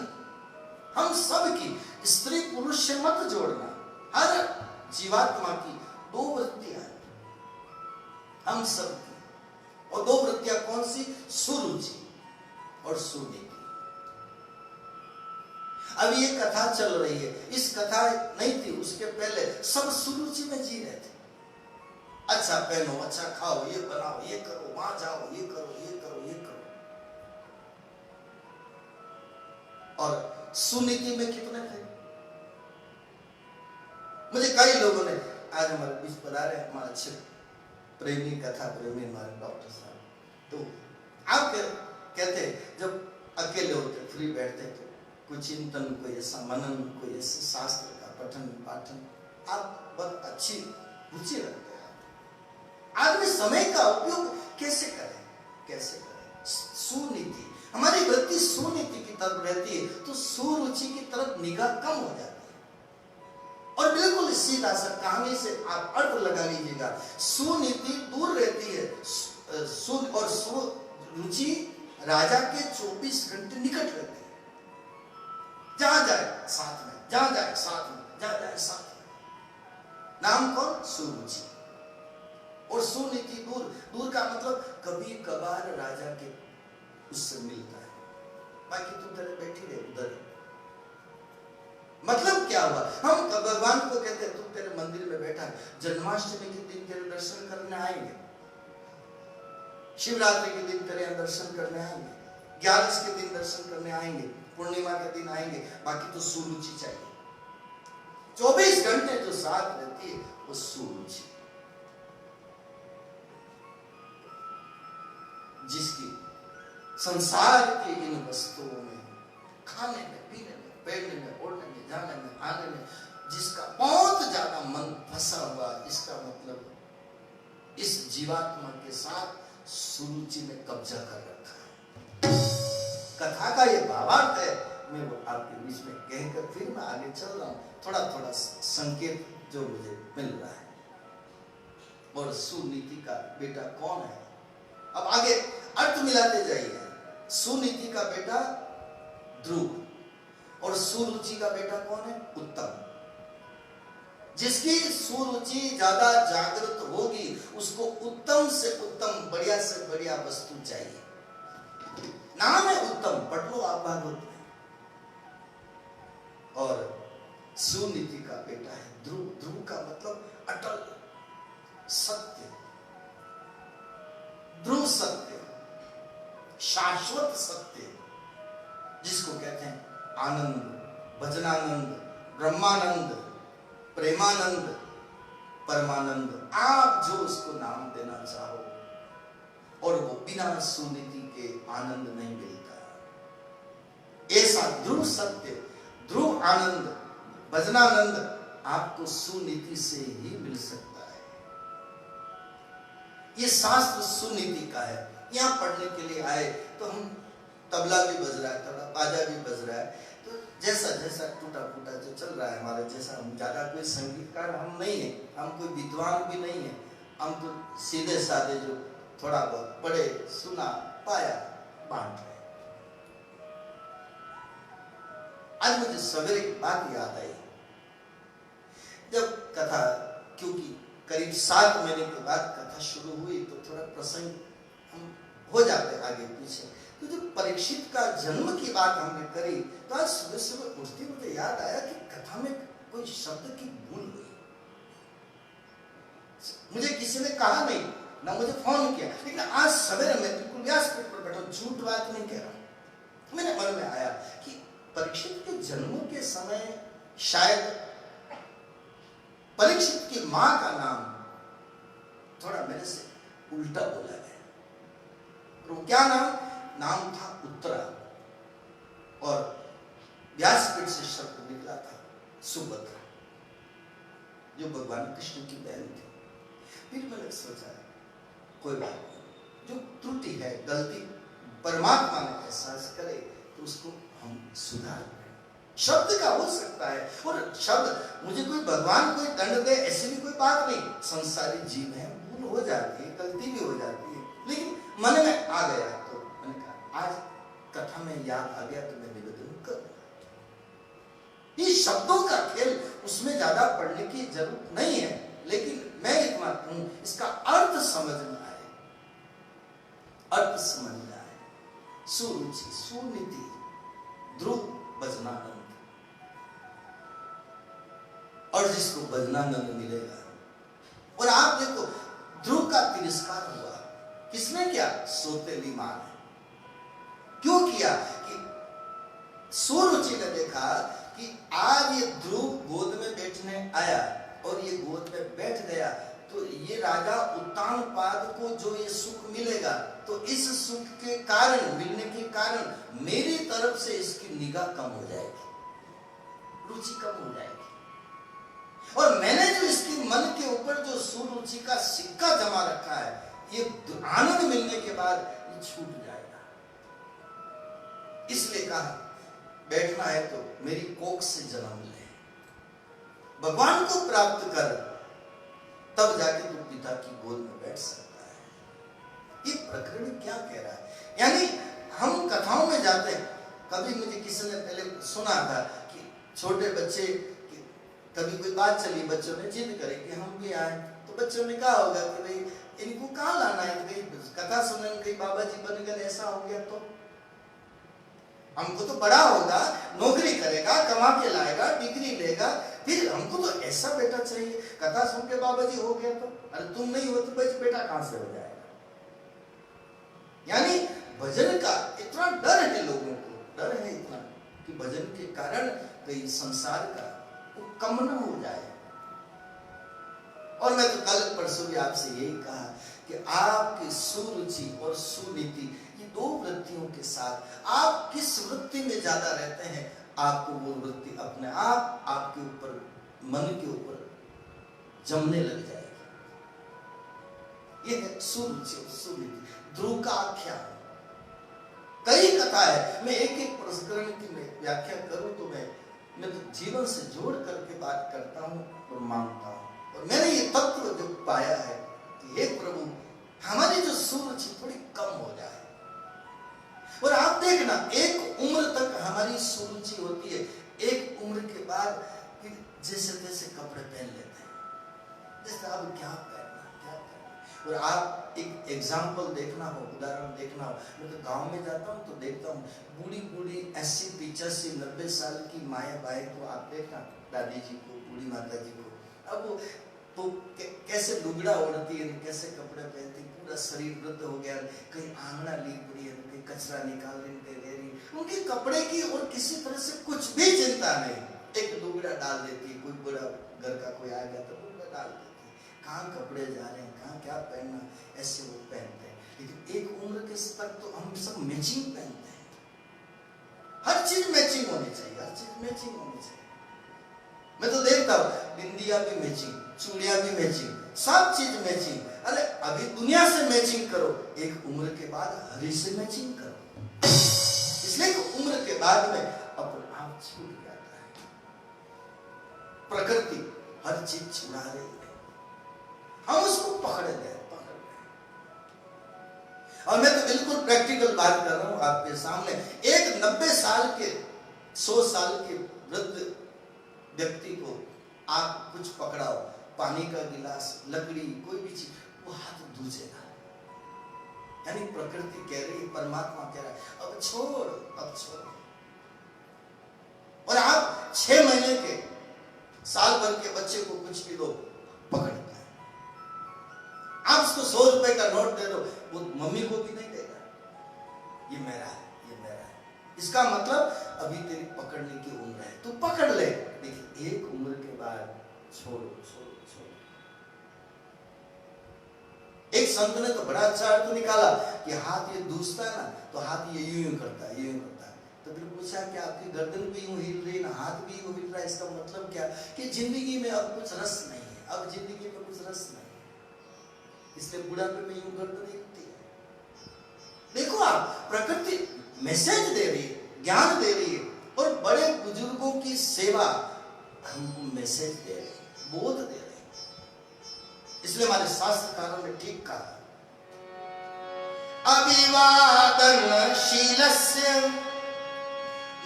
हम सब की, स्त्री पुरुष से मत जोड़ना, हर जीवात्मा की 2 वृत्तियां हम सब की, और 2 वृत्तियां कौन सी? सुरुचि और सुनीति। अब ये कथा चल रही है, इस कथा नहीं थी उसके पहले सब सुरुचि में जी रहे थे। अच्छा पहनो, अच्छा खाओ, ये बनाओ, ये करो, वहां जाओ, ये करो, ये करो, ये करो। और सुनीति में कितने थे? मुझे कई लोगों ने, आज हमारे बीच बता रहे, हमारे अच्छे प्रेमी, कथा प्रेमी हमारे डॉक्टर साहब, तो आप कहते जब अकेले होते, फ्री बैठते, तो कोई चिंतन, कोई ऐसा मनन, कोई ऐसे शास्त्र का पठन पाठन, आप बहुत अच्छी रुचि रखते हैं। आदमी समय का उपयोग कैसे करें, कैसे करें? सुनीति, हमारी वृत्ति सुनीति की तरफ रहती है, तो सुरुचि की तरफ निगाह कम हो जाती है। और बिल्कुल सीधा सा कहानी से आप अर्थ लगा लीजिएगा, सुनीति दूर रहती है, और सुरुचि राजा के 24 घंटे निकट रहती है। जहां जाए साथ में, जहां जाए साथ में, जहां जाए साथ में। नाम कौन? सुरुचि। और सुनीति दूर, दूर का मतलब कभी कभार राजा के उससे मिलता है, बाकी तू तेरे बैठी रहे उधर। मतलब क्या हुआ? हम भगवान को कहते हैं तू तेरे मंदिर में बैठा है, जन्माष्टमी के दिन तेरे दर्शन करने आएंगे, शिवरात्रि के दिन तेरे दर्शन करने आएंगे, 11 के दिन दर्शन करने आएंगे, पूर्णिमा के दिन आएंगे, बाकी तो सुरुचि चाहिए। 24 घंटे जो साथ रहती है वो सुरुचि, जिसकी संसार के इन वस्तुओं में, खाने में, पीने में, पहनने में, ओढ़ने में, जाने में, आने में, जिसका बहुत ज्यादा मन फंसा हुआ, इसका मतलब इस जीवात्मा के साथ सुरुचि ने कब्जा कर रखा है। कथा का ये भावार्थ है, मैं वो आपके बीच में कहकर फिर मैं आगे चल रहा हूं। थोड़ा थोड़ा संकेत जो मुझे मिल रहा है। और सुनीति का बेटा कौन है? अब आगे अर्थ मिलाते जाइए। सुनीति का बेटा ध्रुव और सुरुचि का बेटा कौन है? उत्तम। जिसकी सुरुचि ज्यादा जागृत होगी उसको उत्तम से उत्तम, बढ़िया से बढ़िया वस्तु चाहिए। नाम है उत्तम, पढ़ लो आप भागवत में। और सुनीति का बेटा है ध्रुव। ध्रुव का मतलब अटल, सत्य, ध्रुव सत्य, शाश्वत सत्य, जिसको कहते हैं आनंद, भजनानंद, ब्रह्मानंद, प्रेमानंद, परमानंद। आप जो उसको नाम देना चाहो, और वो बिना सुनीति के आनंद नहीं मिलता। ऐसा ध्रुव सत्य, ध्रुव आनंद, भजनानंद आपको सुनीति से ही मिल सकता है। ये शास्त्र सुनीति का है। यहाँ पढ़ने के लिए आए तो हम, तबला भी बज रहा है, थोड़ा बाजा भी बज रहा है, तो जैसा जैसा टूटा फूटा जो चल रहा है हमारे जैसा, हम ज्यादा कोई संगीतकार हम नहीं है, हम कोई विद्वान भी नहीं है, हम तो सीधे साधे जो थोड़ा बहुत पढ़े, सुना, पाया, बांट रहे। आज मुझे सवेरे एक बात याद आई। जब कथा, क्योंकि करीब 7 महीने के बाद कथा शुरू हुई तो थोड़ा प्रसंग हम हो जाते आगे पीछे। तो जब परीक्षित का जन्म की बात हमने करी तो आज सुबह सुबह उठते मुझे याद आया कि कथा में कोई शब्द की भूल हुई। मुझे किसी ने कहा नहीं, ना मुझे फोन किया, लेकिन आज सवेरे मैं बिल्कुल व्यासपीठ पर बैठा, झूठ बात नहीं कह रहा। मेरे मन में आया कि परीक्षित के जन्म के समय शायद परीक्षित की मां का नाम थोड़ा मेरे से उल्टा बोला गया। और वो क्या नाम था? उत्तरा। और व्यासपीठ से शब्द निकला था सुभद्रा, जो भगवान कृष्ण की बहन थी। फिर मैंने सोचा कोई बात नहीं, जो त्रुटि है, गलती परमात्मा ने एहसास करे तो उसको हम सुधार लें। शब्द का हो सकता है, और शब्द मुझे कोई भगवान कोई दंड दे ऐसी भी कोई बात नहीं। संसारी जीव है, भूल हो जाती है, गलती भी हो जाती है, लेकिन मन में आ गया तो मैंने कहा आज कथा में याद आ गया तो मैं निवेदन करूंगा। ये शब्दों का खेल, उसमें ज्यादा पढ़ने की जरूरत नहीं है, लेकिन मैं इतना कहूं इसका अर्थ समझ में आए, अर्थ समझ में आए। सुरुचि, सुनीति, ध्रुव, भजनानंद। और जिसको भजनानंद मिलेगा, और आप देखो ध्रुव का तिरस्कार हुआ, किसने किया? सौतेली मां ने। क्यों किया? कि सुरुचि ने देखा कि आज ये ध्रुव गोद में बैठने आया और ये गोद में बैठ गया तो ये राजा उत्तानपाद को जो ये सुख मिलेगा, तो इस सुख के कारण, मिलने के कारण मेरी तरफ से इसकी निगाह कम हो जाएगी, रुचि कम हो जाएगी, और मैंने जो इसकी मन के ऊपर जो सुरुचि का सिक्का जमा रखा है, ये आनंद मिलने के बाद ये छूट जाएगा। इसलिए कहा बैठना है तो मेरी कोख से जन्म ले, भगवान को प्राप्त कर, तब जाके तू पिता की गोद में बैठ सकता है। ये प्रकरण क्या कह रहा है? यानी हम कथाओं में जाते हैं। कभी मुझे किसी ने पहले सुना था कि छोटे बच्चे, कभी कोई बात चली, बच्चों ने जिद करे कि हम भी आए, तो बच्चों ने कहा होगा कि भाई इनको कहाँ लाना है, कहीं कथा सुनने, कहीं बाबा जी बन गए, ऐसा हो गया तो हमको तो बड़ा होगा, नौकरी करेगा, कमा के लाएगा, डिग्री लेगा, फिर हमको तो ऐसा बेटा चाहिए। कथा सुन के बाबा जी हो गया तो, अरे तुम नहीं हो तो बेटा कहां से हो जाएगा? यानी भजन का इतना डर है लोगों को, डर है इतना कि भजन के कारण कहीं संसार का वो कम न हो जाए। और मैं तो कल परसों भी आपसे यही कहा कि आपकी सुरुचि और सुनीति, ये दो वृत्तियों के साथ आप किस वृत्ति में ज्यादा रहते हैं, आपको वो वृत्ति अपने आप आपके ऊपर, मन के ऊपर जमने लग जाएगी। ये है सुरुचि और सुनीति। ध्रुव का आख्यान, कई कथा है। मैं एक एक प्रसंग की व्याख्या करूं तो मैं तो जीवन से जोड़ करके बात करता हूं और मानता हूं। और मैंने ये तत्व जो पाया है कि हे प्रभु, हमारी जो सुरुचि थोड़ी कम हो जाए। और आप देखना, एक उम्र तक हमारी सुरुचि होती है, एक उम्र के बाद फिर जैसे तैसे कपड़े पहन लेते हैं, जैसे अब क्या पहनना, क्या पहनना। और आप एक एग्जाम्पल देखना हो, उदाहरण देखना हो, मैं तो गांव में जाता हूँ तो देखता हूँ बूढ़ी बूढ़ी 80, 85, 90 साल की माया बाई को आप देखना, दादी जी को, बूढ़ी माता जी को, अब वो तो कैसे लुगड़ा ओढ़ती है, कैसे कपड़े पहनती, पूरा शरीर वृद्ध हो गया, कहीं आंगना ली पड़ी है, कहीं कचरा निकाल रही, उनके कपड़े की और किसी तरह से कुछ भी चिंता नहीं। एक लुगड़ा डाल देती है, कोई बड़ा घर का कोई आ गया तो लुगड़ा डाल देती है, कहाँ कपड़े जा रहे हैं, कहाँ क्या पहनना, ऐसे वो पहनते हैं। लेकिन एक उम्र के तक तो हम सब मैचिंग पहनते हैं, हर चीज मैचिंग होनी चाहिए, हर चीज मैचिंग होनी चाहिए। मैं तो देखता हूँ बिंदिया भी मैचिंग, चूड़ियां भी मैचिंग, सब चीज मैचिंग। अरे अभी दुनिया से मैचिंग करो, एक उम्र के बाद हरि से मैचिंग करो। इसलिए उम्र के बाद में अपने आप छूट जाता है। प्रकृति हर चीज छुड़ा रही है, हम उसको पकड़ गए। और मैं तो बिल्कुल प्रैक्टिकल बात कर रहा हूं आपके सामने। एक 90 साल के, 100 साल के वृद्ध व्यक्ति को आप कुछ पकड़ाओ, पानी का गिलास, लकड़ी, कोई भी चीज, वो हाथ दूजेगा। यानी प्रकृति कह रही है, परमात्मा कह रहा है, अब छोड़, अब छोड़। और आप 6 महीने के, साल भर के बच्चे को कुछ भी दो, पकड़ पाए। आप उसको 100 रुपए का नोट दे दो, वो मम्मी को भी नहीं देगा, ये मेरा है, ये मेरा है। इसका मतलब अभी तेरी पकड़ने की उम्र है, तू पकड़ ले। लेकिन एक उम्र के बाद छोड़ो, छोड़ो, छोड़ो। एक संत ने तो बड़ा अच्छा अर्थ निकाला कि हाथ ये दूसता है ना, तो हाथ ये यूं करता है, यूं करता है। तो फिर पूछा कि आपकी गर्दन भी यूं हिल रही ना, हाथ भी यूं हिल रहा है, इसका मतलब क्या? कि जिंदगी में अब कुछ रस नहीं है, अब जिंदगी में कुछ रस नहीं है, इसलिए बुढ़ापे में यूं गर्दन हिलती है। देखो आप, प्रकृति मैसेज दे रही है, ज्ञान दे रही है, और बड़े बुजुर्गों की सेवा हमको मैसेज दे रही है, बोध दे रही है। इसलिए हमारे शास्त्रकारों ने ठीक कहा, अभिवादन शीलस्य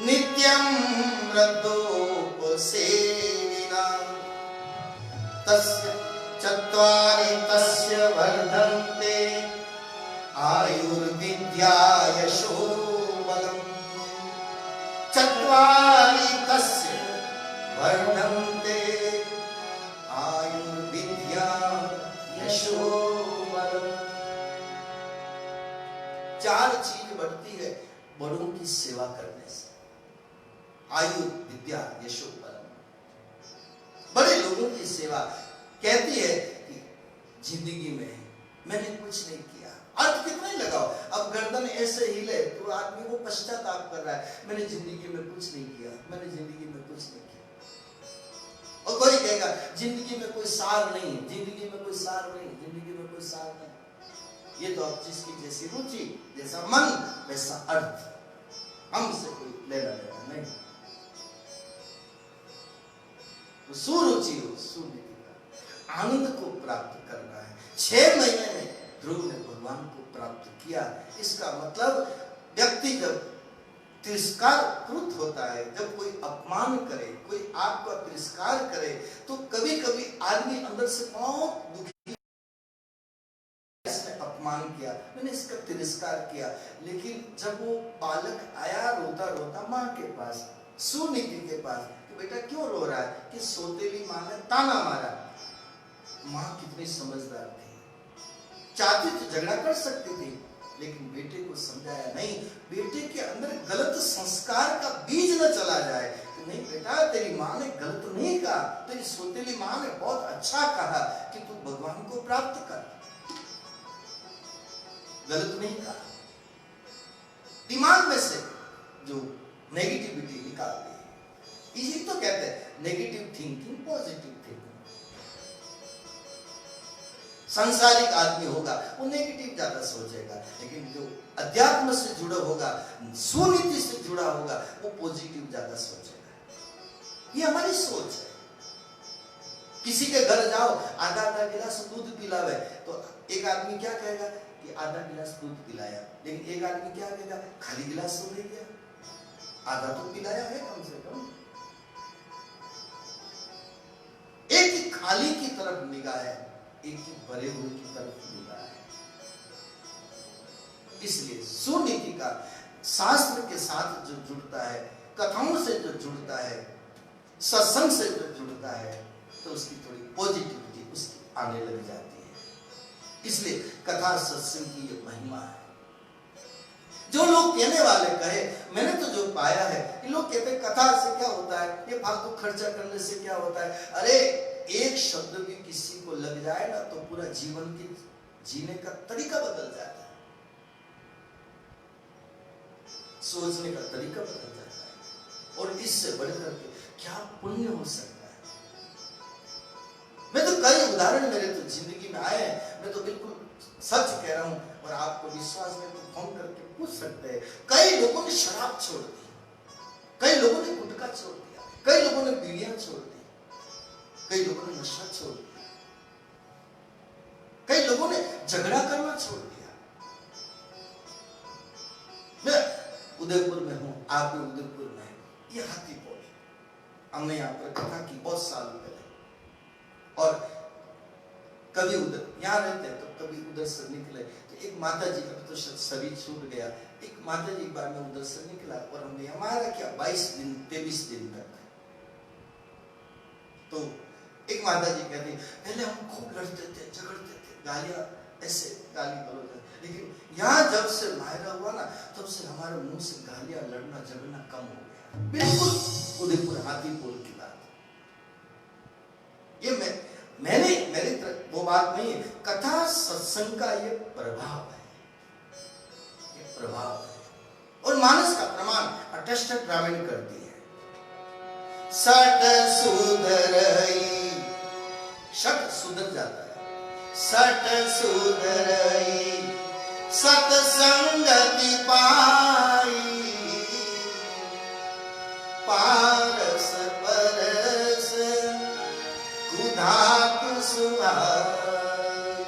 नित्यं वृद्धोपसेविना तस्य चत्वारि तस्य वर्धन्ते आयुर्विद्या यशो बलम्। चत्वारि तस्य वर्धन्ते आयुर्विद्या यशो बलम्। 4 चीज बढ़ती है बड़ों की सेवा करने से, आयु, विद्या, यशो, बलम्। बड़े लोगों की सेवा कहती है कि जिंदगी में मैंने कुछ नहीं किया। अर्थ कितना ही लगाओ, अब गर्दन ऐसे हिले तो आदमी को पश्चाताप कर रहा है, मैंने जिंदगी में कुछ नहीं किया, मैंने जिंदगी में कुछ नहीं किया। और कोई कहेगा जिंदगी में कोई सार नहीं, जिंदगी में कोई सार नहीं, जिंदगी में कोई सार नहीं। ये तो अब जिसकी जैसी रुचि, जैसा मन, वैसा अर्थ, हमसे कोई लेना देना नहीं। तो सुरुचि हो, सुनीति का आनंद को प्राप्त करना है। 6 महीने में ध्रुव ने भगवान को प्राप्त किया। इसका मतलब व्यक्ति जब तिरस्कार कृत होता है, जब कोई अपमान करे, कोई आपका तिरस्कार करे, तो कभी कभी आदमी अंदर से बहुत दुखी, इसने अपमान किया, मैंने इसका तिरस्कार किया। लेकिन जब वो बालक आया रोता रोता माँ के पास, सुनीति के पास, कि बेटा क्यों रो रहा है, कि सौतेली माँ ने ताना मारा। माँ कितनी समझदार थी, चाहती तो झगड़ा कर सकती थी, लेकिन बेटे को समझाया नहीं, बेटे के अंदर गलत संस्कार का बीज न चला जाए। कि नहीं बेटा, तेरी माँ ने गलत नहीं कहा, तेरी सौतेली माँ ने बहुत अच्छा कहा कि तू भगवान को प्राप्त कर, गलत नहीं कहा। दिमाग में से जो नेगेटिविटी निकाल दी। इसी तो कहते हैं नेगेटिव थिंकिंग, पॉजिटिव थिंकिंग। सांसारिक आदमी होगा वो नेगेटिव ज्यादा सोचेगा, लेकिन जो अध्यात्म से जुड़ा होगा, सुनीति से जुड़ा होगा, वो पॉजिटिव ज्यादा सोचेगा। ये हमारी सोच है। किसी के घर जाओ, आधा आधा गिलास दूध पिलावे, तो एक आदमी क्या कहेगा कि आधा गिलास दूध पिलाया, लेकिन एक आदमी क्या कहेगा खाली गिलास तो नहीं गया, आधा तो पिलाया है कम से कम। एक की खाली की तरफ निगाह है, एक की भरे हुए की तरफ निगाह है। इसलिए सुनीति का शास्त्र के साथ जो जुड़ता है, कथाओं से जो जुड़ता है, सत्संग से जो जुड़ता है, तो उसकी थोड़ी पॉजिटिविटी उसकी आने लग जाती है। इसलिए कथा सत्संग की ये महिमा है। जो लोग कहने वाले कहे, मैंने तो जो पाया है, ये लोग कहते हैं कथा से क्या होता है, ये फालतू खर्चा करने से क्या होता है। अरे एक शब्द भी किसी को लग जाए ना तो पूरा जीवन की जीने का तरीका बदल जाता है, सोचने का तरीका बदल जाता है, और इससे बढ़कर के क्या पुण्य हो सकता है। मैं तो कई उदाहरण मेरे तो जिंदगी में आए हैं, मैं तो बिल्कुल सच कह रहा हूं, और आपको विश्वास में तो फोन करके पूछ सकते हैं। कई लोगों ने शराब छोड़ दी, कई लोगों ने गुटखा छोड़ दिया, कई लोगों ने बीड़ियां छोड़ दी, कई लोगों ने नशा छोड़ दिया, कई लोगों ने झगड़ा करना छोड़ दिया। मैं उदयपुर में हूं, आप भी उदयपुर में हैं, ये हाथीपोल हमने यहाँ पर कथा की बहुत साल पहले, और कभी उधर यहाँ रहते तो कभी उधर से निकले तो एक माता जी का तो शरीर छूट गया, एक माता जी एक बार में उधर से निकला, और हमने हमारा क्या 22 दिन 23 दिन तक, तो एक माता जी कहती पहले हम खूब लड़ते थे, झगड़ते थे, गालियां ऐसे गाली गलौज, लेकिन यहाँ जब से मायरा हुआ ना तब से हमारे मुंह से गालियां लड़ना झगड़ना कम हो गया। बिल्कुल उदयपुर हाथीपोल की बात, ये मेरी वो बात नहीं है, कथा सत्संग का ये प्रभाव है, ये प्रभाव है। और मानस का प्रमाण अटस्ट ग्रामीण करती है। सट सुधरई, शट सुधर जाता है, सट सुधरई सत्संगति पाई, पारस परस कुधातु सुहाई,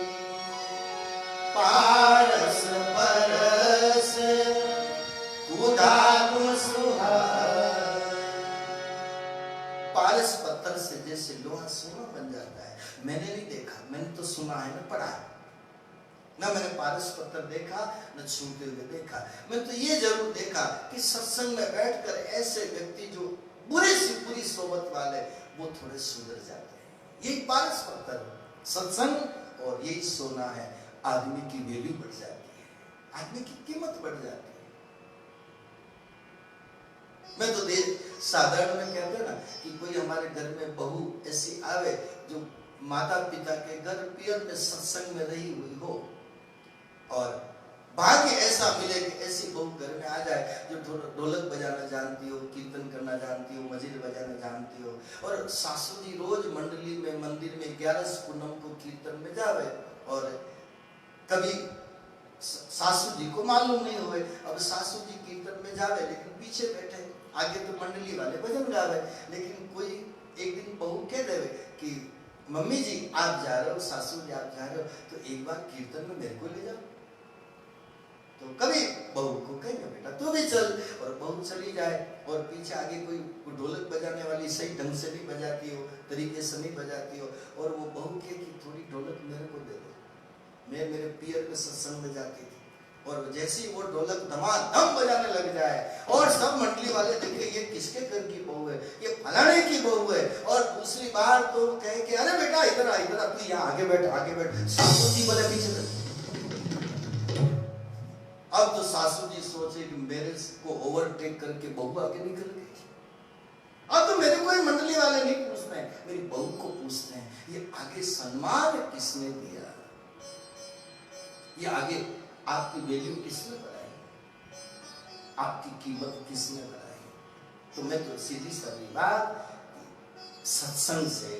पारस परस कुधातु सुहाई। पारस पत्थर से जैसे लोहा सोना बन जाता है, मैंने नहीं देखा, मैंने तो सुना है ना पढ़ा है, ना मैंने पारस पत्थर देखा न छूते हुए देखा। मैं तो ये जरूर देखा कि सत्संग में बैठकर ऐसे व्यक्ति जो बुरे से बुरी सोबत वाले, वो थोड़े सुधर जाते हैं। यही पारस पत्थर सत्संग, और यही सोना है, आदमी की वैल्यू बढ़ जाती है, आदमी की कीमत बढ़ जाती है। मैं तो साधारण में कहते हैं ना कि कोई हमारे घर में बहू ऐसी आवे जो माता पिता के घर पियर में सत्संग में रही हुई हो, और भाग्य ऐसा मिले कि ऐसी बहू घर में आ जाए जो ढोलक बजाना जानती हो, कीर्तन करना जानती हो, मजीर बजाना जानती हो, और सासू जी रोज मंडली में मंदिर में 11 पूनम को कीर्तन में जावे, और कभी सासू जी को मालूम नहीं हुए, अब सासू जी कीर्तन में जावे लेकिन पीछे बैठे, आगे तो मंडली वाले भजन गावे, लेकिन कोई एक दिन बहू कह देवे कि मम्मी जी आप जा रहे हो, सासू जी आप जा रहे हो, तो एक बार कीर्तन में मेरे को ले जाओ। तो कभी बहू को कहेंगे बेटा तू भी चल, और बहू चली जाए, और पीछे आगे कोई ढोलक बजाने वाली सही ढंग से नहीं बजाती हो, तरीके से नहीं बजाती हो, और वो बहू के कि थोड़ी ढोलक मेरे को दे दो, मैं मेरे पियर में सत्संग में जाती थी, और जैसे ही वो ढोलक धमाधम बजाने लग जाए और सब मंडली वाले देखे ये किसके घर की बहू है, ये फलाने की बहू है, और दूसरी बार तो कहे कि अरे बेटा इधर आ, इधर आ, तू यहाँ आगे बैठ, आगे बैठ, सासू जी बोले पीछे बैठ। अब तो सासू जी सोचे कि मेरे को ओवरटेक करके बहू आगे निकल गई। अब तो मेरे कोई मंडली वाले नहीं पूछते हैं, मेरी बहू को पूछते हैं, ये आगे सम्मान किसने दिया, ये आगे आपकी वैल्यू किसने बढ़ाई, आपकी कीमत किसने बढ़ाई। तो मैं तो सीधी सादी बात, सत्संग से,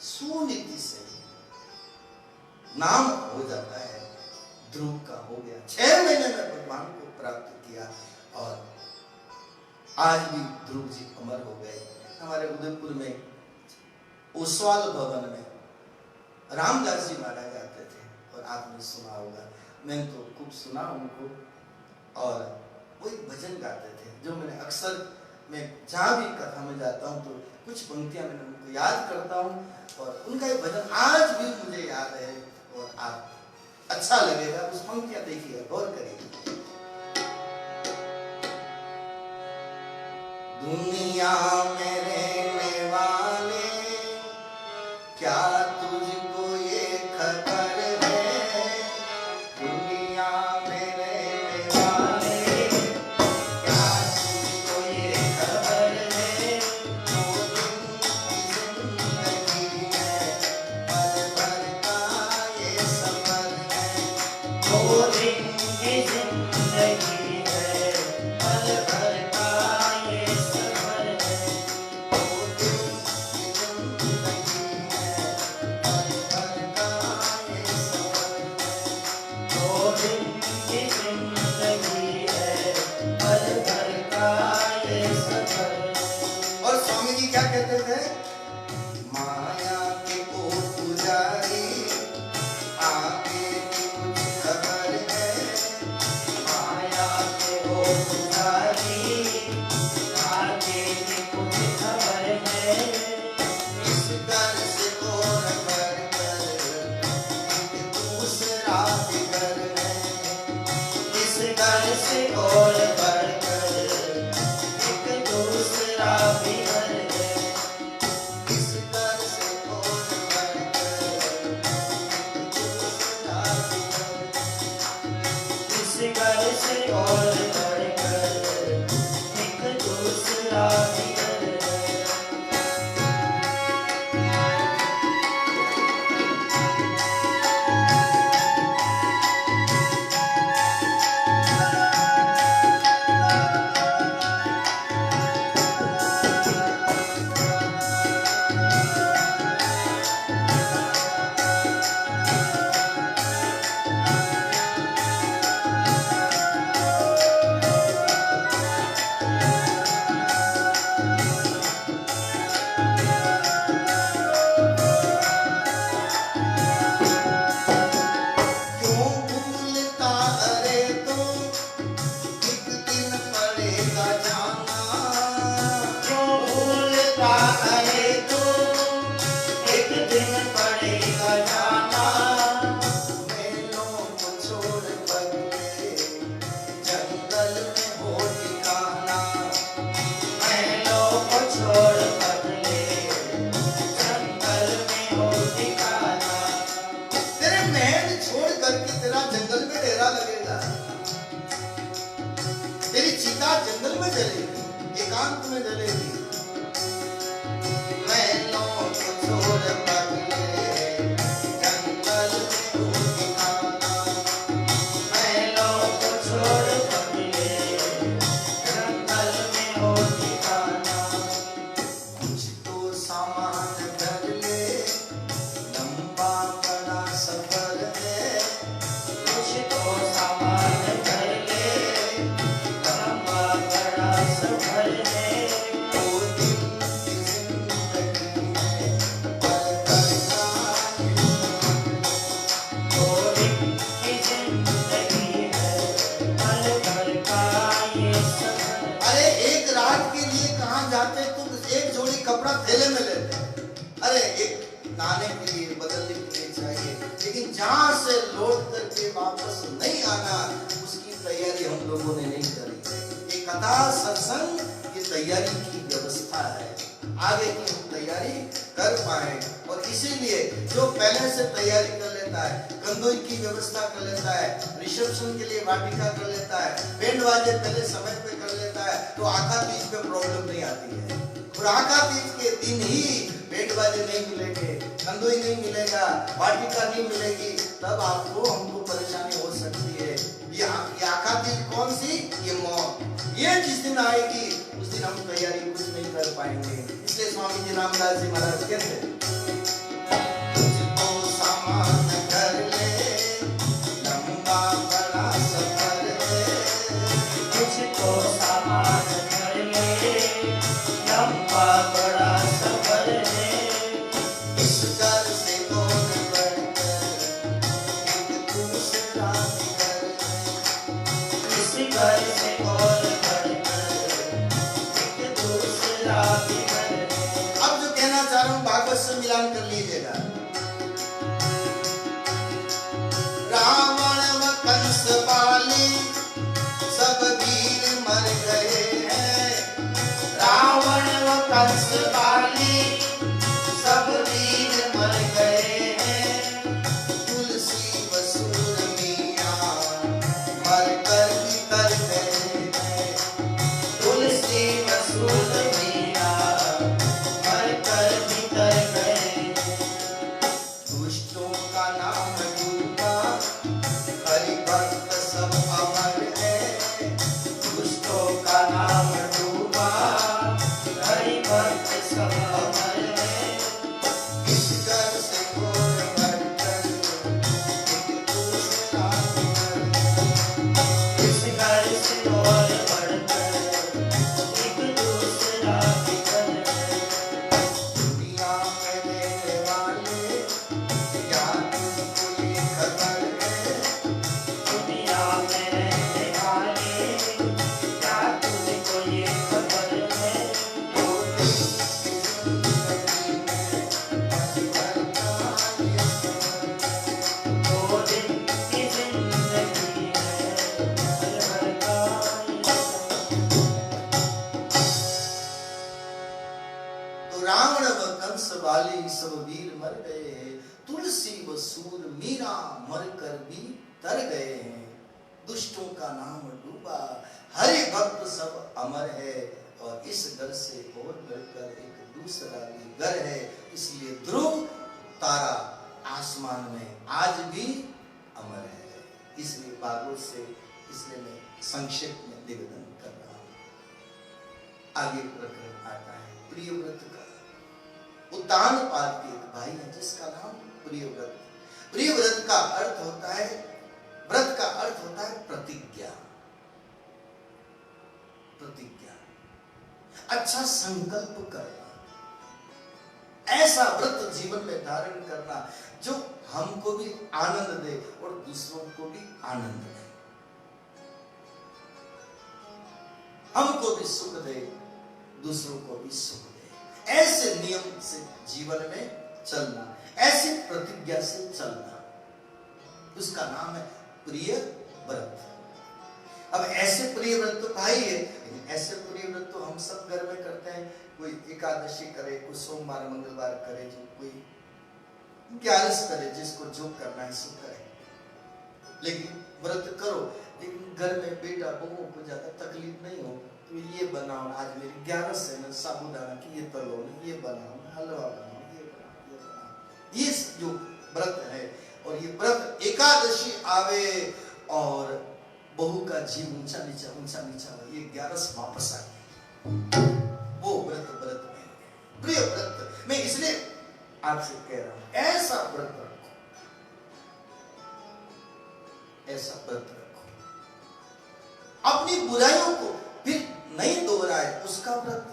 सुनीति से नाम हो जाता है, ध्रुव का हो गया। 6 महीने में भगवान को प्राप्त किया और आज भी ध्रुव जी अमर हो गए। हमारे उदयपुर में ओसवाल भवन में रामदास जी महाराज आते थे और आपने सुना होगा, मैंने तो खूब सुना उनको। और वो एक भजन गाते थे जो मैंने अक्सर, मैं जहाँ भी कथा में जाता हूँ तो कुछ पंक्तियाँ मैंने उनको याद करता हूँ और उनका ये भजन आज भी मुझे याद है और आप अच्छा लगेगा। उस पंक्तियाँ देखिए, गौर करिए। दुनिया में रहने वाले क्या तुझको ये खबर है, दुनिया में रहने वाले क्या तुझको ये खबर है, दो दिन की जिंदगी है, पल भर का ये सफर है, दो दिन की जिंदगी है, पल भर का ये सफर है, दो दिन की जिंदगी है, पल भर का ये सफर है, दो दिन की जिंदगी है, पल भर का ये सफर है। और स्वामी जी क्या कहते थे? माया के ओ पुजारी, आगे की कुछ खबर है, माया के ओ पुजारी, आगे की कुछ खबर है, इस घर से और घर कर एक दूसरा भी घर है, इस घर से और घर कर एक दूसरा भी घर है, इस घर से और घर कर एक दूसरा भी घर है, इस घर से और घर कर एक दूसरा भी घर है। क्यों भूलता अरे तू, एक दिन पड़ेगा जाना, क्यों भूलता अरे तू, एक दिन पड़ेगा जाना, मेलों को छोड़ बदले जंगल में हो ठिकाना, मेलों को छोड़ बदले जंगल में हो ठिकाना, तेरे महल छोड़ करके तेरा जंगल में डेरा लगेगा, तेरी चिता जंगल में जलेगी, एकांत में जलेगी, महलों को छोड़ बदले जंगल में हो ठिकाना, महलों को छोड़ बदले जंगल में हो ठिकाना, कुछ तो सामान धर ले, लंबा बड़ा सफर है, कुछ तो सामान धर ले, लंबा बड़ा सफर है, दो दिन की जिंदगी है, पल भर का दो दिन की जिंदगी है, पल भर का ये सफर। अरे एक रात के लिए कहाँ जाते तुम? एक जोड़ी कपड़ा थैले में लेते, अरे एक नहाने के लिए, बदलने के लिए चाहिए, लेकिन जहाँ से लौट करके वापस नहीं आना, उसकी तैयारी हम लोगों ने नहीं करी। ये कथा सत्संग की तैयारी की व्यवस्था है, आगे की हम तैयारी कर पाए। और इसीलिए जो पहले से तैयारी कर लेता है, कंदोई की व्यवस्था कर लेता है, रिसेप्शन के लिए वाटिका कर लेता है, बैंड बाजे पहले समय पे कर लेता है, तो आखा तीज पे प्रॉब्लम नहीं आती है। और आखा तीज के दिन ही बैंड बाजे नहीं मिलेंगे, कंदोई नहीं मिलेगा, वाटिका नहीं मिलेगी, तब आपको हमको परेशानी हो सकती है। ये आखा तीज कौन सी? ये मौत। ये जिस दिन आएगी उस दिन हम तैयारी कुछ नहीं कर पाएंगे। इसलिए स्वामी जी रामदास जी महाराज कहते हैं, तुझको सामान घर सब अमर है। इस घर से और बढ़कर एक दूसरा घर है। इस घर से और बढ़कर एक दूसरा भी घर है। दुनिया में रहने वाले क्या तुमको ये खबर है? दुनिया में रहने वाले क्या तुझको ये खबर है? दो दिन की जिंदगी है, पल भर का ये सफर। 2 दिन की जिंदगी है, पल भर का ये तो रावण व कंस वाली सब वीर मर गए हैं, तुलसी व सूर मीरा मर कर भी तर गए हैं। दुष्टों का नाम डूबा, हरि भक्त सब अमर है, और इस घर से और बढ़कर एक दूसरा भी घर है। इसलिए ध्रुव तारा आसमान में आज भी अमर है। इसलिए भागवत से इसलिए मैं संक्षेप में निवेदन कर रहा हूं। आगे प्रकरण आता है प्रियव्रत का। उद्दान पाद के एक भाई है जिसका नाम प्रियव्रत। प्रियव्रत का अर्थ होता है, व्रत का अर्थ होता है प्रतिज्ञा। प्रतिज्ञा, अच्छा संकल्प करना, ऐसा व्रत जीवन में धारण करना जो हमको भी आनंद दे और दूसरों को भी आनंद दे, हमको भी सुख दे, दूसरों को भी सुख दे। ऐसे नियम से जीवन में चलना, ऐसी प्रतिज्ञा से चलना, उसका नाम है प्रिय व्रत। अब ऐसे प्रिय व्रत तो भाई है, ऐसे प्रिय व्रत तो हम सब घर में करते हैं। कोई एकादशी करे, कोई सोमवार मंगलवार करे, जो कोई 11 करे, जिसको जो करना है सो करे। लेकिन व्रत करो, लेकिन घर में बेटा बहुओं को ज्यादा तकलीफ नहीं हो तो ये बनाओ, आज मेरी 11 है ना, साबूदाना की ये तलो, ये बनाओ, हलवा बनाओ, ये बनाओ, ये बनाओ। ये जो व्रत है, और ये व्रत एकादशी आवे और बहू का जीव ऊंचा नीचा हो, ये 11 वापस आ गए, वो व्रत व्रत में प्रिय व्रत। मैं इसलिए आपसे कह रहा हूं, ऐसा व्रत रखो, ऐसा व्रत रखो, अपनी बुराइयों को फिर नहीं दोहराए, उसका व्रत।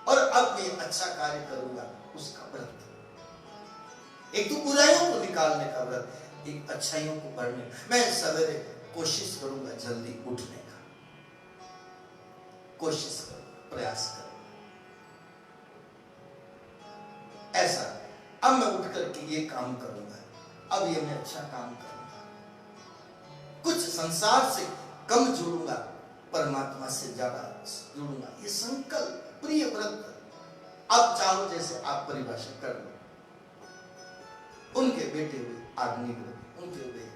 और अब मैं अच्छा कार्य करूंगा, उसका व्रत। एक तो बुराइयों को निकालने का व्रत, एक अच्छाइयों को बढ़ने। मैं सवेरे कोशिश करूंगा जल्दी उठने का, कोशिश करूंगा, प्रयास करूंगा ऐसा। अब मैं उठ करके ये काम करूंगा, अब ये मैं अच्छा काम करूंगा, कुछ संसार से कम जुड़ूंगा, परमात्मा से ज्यादा जुड़ूंगा। ये संकल्प, प्रिय व्रत। अब चाहो जैसे आप परिभाषा कर लो। उनके बेटे हुए अग्निदेव, उनके हुए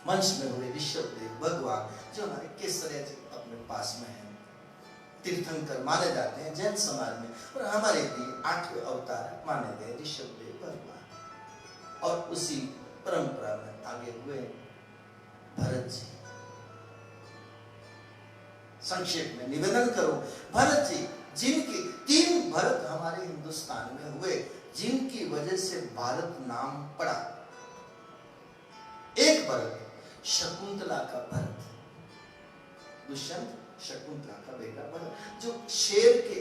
मंच में हुए ऋषभदेव भगवान, जो हमारे केसरिया जी अपने पास में है, तीर्थंकर माने जाते हैं जैन समाज में, और हमारे भी 8वें अवतार माने गए ऋषभदेव भगवान। और उसी परंपरा में आगे हुए भरत जी। संक्षेप में निवेदन करो, भरत जी, जिनके 3 भरत हमारे हिंदुस्तान में हुए, जिनकी वजह से भारत नाम पड़ा। एक भरत शकुंतला का भरत, दुष्यंत शकुंतला का बेटा भरत, जो शेर के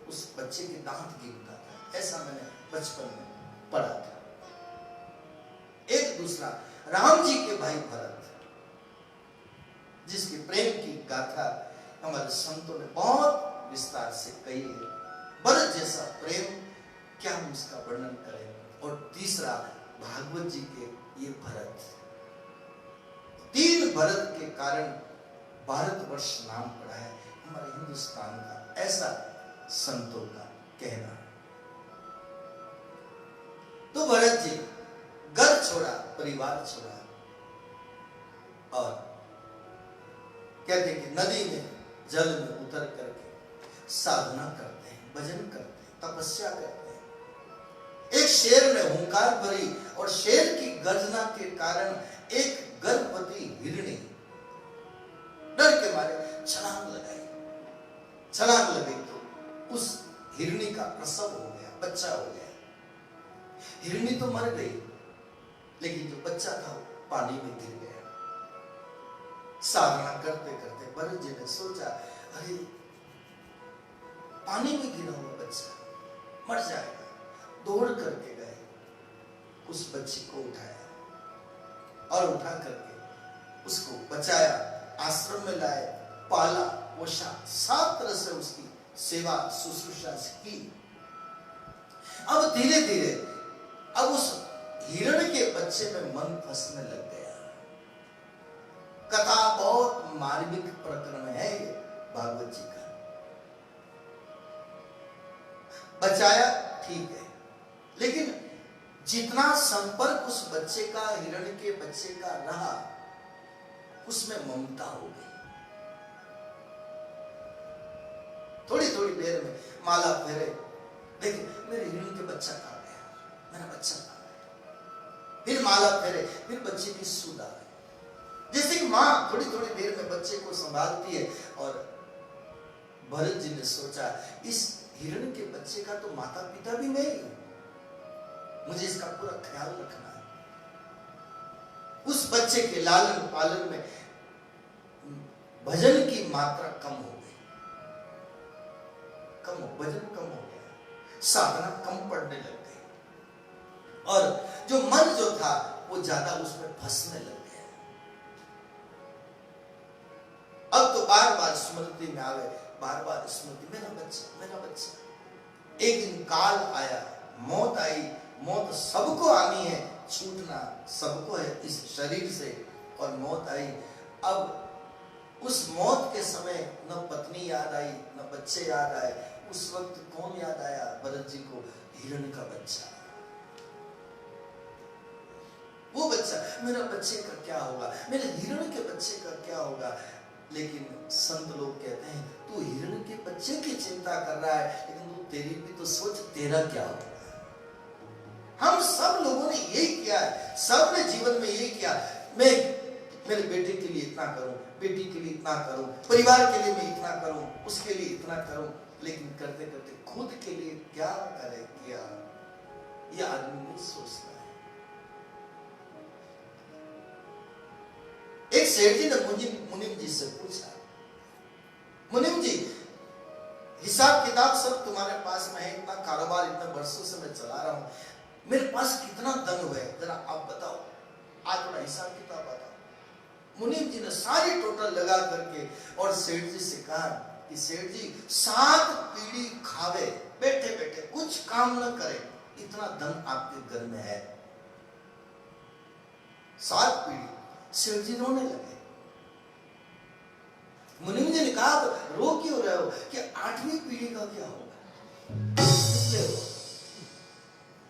उस बच्चे के दांत गिरता था, ऐसा मैंने बचपन में पढ़ा था। एक दूसरा राम जी के भाई भरत, जिसके प्रेम की गाथा हमारे संतों ने बहुत विस्तार से कही है। भरत जैसा प्रेम क्या हम उसका वर्णन करें। और तीसरा भागवत जी के ये भरत, 3 भरत के कारण भारतवर्ष नाम पड़ा है हमारे हिंदुस्तान का, ऐसा संतों का कहना। तो भरत जी घर छोड़ा, परिवार छोड़ा, और कहते हैं कि नदी में, जल में उतर करके साधना करते हैं, भजन करते हैं, तपस्या करते हैं। एक शेर ने हुंकार भरी, और शेर की गर्जना के कारण एक गर्भवती हिरणी डर के मारे छलांग लगाई। छलांग लगी तो उस हिरणी का प्रसव हो गया, बच्चा हो गया। हिरणी तो मर गई, लेकिन जो बच्चा था वो पानी में गिर गया। साधना करते करते भरत जी ने सोचा, अरे पानी में गिरा हुआ बच्चा मर जाएगा। दौड़ करके गए, उस बच्चे को उठाया और उठा करके उसको बचाया, आश्रम में लाए, पाला पोषा, सब तरह से उसकी सेवा शुश्रूषा की। अब धीरे धीरे अब उस हिरण के बच्चे में मन फंसने लग गया। कथा बहुत मार्मिक प्रकरण है ये भागवत जी का। बचाया ठीक है, लेकिन जितना संपर्क उस बच्चे का हिरण के बच्चे का रहा, उसमें ममता हो गई। थोड़ी थोड़ी देर में माला फेरे, देखिए मेरे हिरण के बच्चा कहाँ गया, मेरा बच्चा कहाँ गया। फिर माला फेरे, फिर बच्चे की सुध आ गई। जैसे कि माँ थोड़ी थोड़ी देर में बच्चे को संभालती है। और भरत जी ने सोचा, इस हिरण के बच्चे का तो माता पिता भी मैं ही हूं, मुझे इसका पूरा ख्याल रखना है। उस बच्चे के लालन पालन में भजन की मात्रा कम हो गई, भजन कम हो गया, साधना कम पड़ने लग गई, और जो मन जो था वो ज्यादा उसमें फंसने लग गया। अब तो बार बार स्मृति में आवे, बार बार स्मृति, मेरा बच्चा, मेरा बच्चा। एक दिन काल आया, मौत आई। मौत सबको आनी है, छूटना सबको है इस शरीर से, और मौत आई। अब उस मौत के समय न पत्नी याद आई, न बच्चे याद आए। उस वक्त कौन याद आया भरत जी को? हिरण का बच्चा। वो बच्चा, मेरा बच्चे का क्या होगा, मेरे हिरण के बच्चे का क्या होगा। लेकिन संत लोग कहते हैं, तू हिरण के बच्चे की चिंता कर रहा है, लेकिन तू तेरी भी तो सोच, तेरा क्या होगा। हम सब लोगों ने यही किया है, सबने जीवन में यही किया। मैं मेरे बेटे के लिए इतना करूं, बेटी के लिए इतना करूं, परिवार के लिए मैं इतना करूं, उसके लिए इतना करूं, लेकिन करते करते खुद के लिए क्या करे, क्या ये आदमी नहीं सोचता है। एक सेठ जी ने मुनिम जी से पूछा, मुनिम जी हिसाब किताब सब तुम्हारे पास में है, इतना कारोबार इतने वर्षों से मैं चला रहा हूं, मेरे पास कितना धन हुआ है, जरा आप बताओ, आज थोड़ा हिसाब किताब बताओ। मुनिम जी ने सारी टोटल लगा करके और सेठ जी से कहा कि सेठ जी 7 पीढ़ी खावे, बैठे बैठे कुछ काम न करे, इतना धन आपके घर में है। 7 पीढ़ी। सेठ जी रोने लगे। मुनिम जी ने कहा, रो क्यों रहे हो, कि 8वीं पीढ़ी का क्या होगा।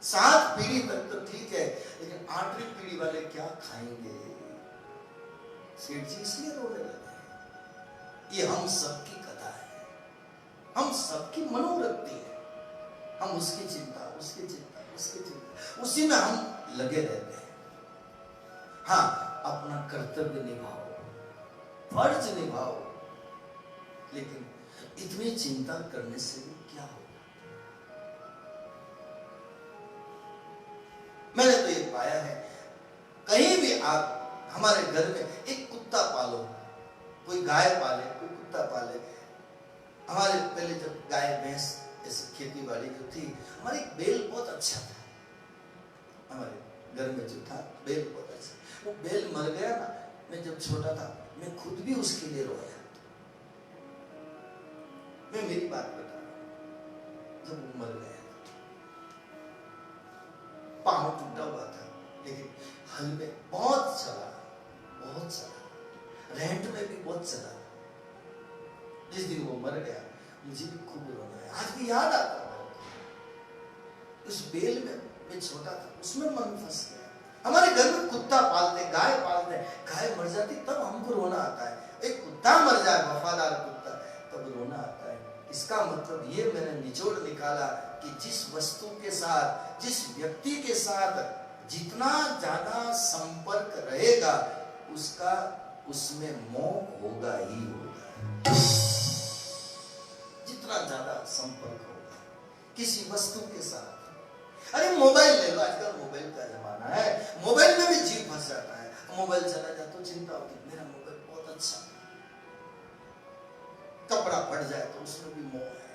7 पीढ़ी तक तो ठीक है, लेकिन 8वीं पीढ़ी वाले क्या खाएंगे। सेठ जी इसलिए रोने लगे। ये हम सबकी कथा है, हम सबकी मनोवृत्ति है। हम उसकी चिंता, उसकी चिंता, उसकी चिंता, उसी में हम लगे रहते हैं। हाँ, अपना कर्तव्य निभाओ, फर्ज निभाओ, लेकिन इतनी चिंता करने से भी क्या होगा। मैंने तो ये पाया है, कहीं भी आप हमारे घर में एक कुत्ता पालो, कोई गाय पाले, कोई कुत्ता पाले। हमारे पहले जब गाय भैंस ऐसी खेती बाड़ी जो थी, हमारे बेल बहुत अच्छा था, हमारे घर में जो था बेल बहुत अच्छा। वो बेल मर गया ना, मैं जब छोटा था मैं खुद भी उसके लिए रोया। मैं मेरी बात बता रहा हूं, जब वो मर गया, पांव टूटा हुआ था, लेकिन हल में बहुत चला, बहुत चला, रेंट में भी बहुत चला। जिस दिन वो मर गया, मुझे भी खूब रोना है, आज भी याद आता है। उस बेल में मैं छोटा था, उसमें मन फंस गया। हमारे घर में कुत्ता पालते, गाय पालते, गाय मर जाती तब हमको रोना आता है। एक कुत्ता मर जाए, वफादार कुत्ता, तब रोना आता है। इसका मतलब ये मैंने निचोड़ निकाला कि जिस वस्तु के साथ, जिस व्यक्ति के साथ जितना ज्यादा संपर्क रहेगा, उसका उसमें मोह होगा ही होगा। जितना ज्यादा संपर्क किसी वस्तु के साथ। अरे मोबाइल ले लो, आजकल मोबाइल का जमाना है, मोबाइल में भी जीव फंस जाता है। मोबाइल चला जाए तो चिंता होती, मेरा मोबाइल बहुत अच्छा, कपड़ा फट जाए तो उसमें भी मोह है।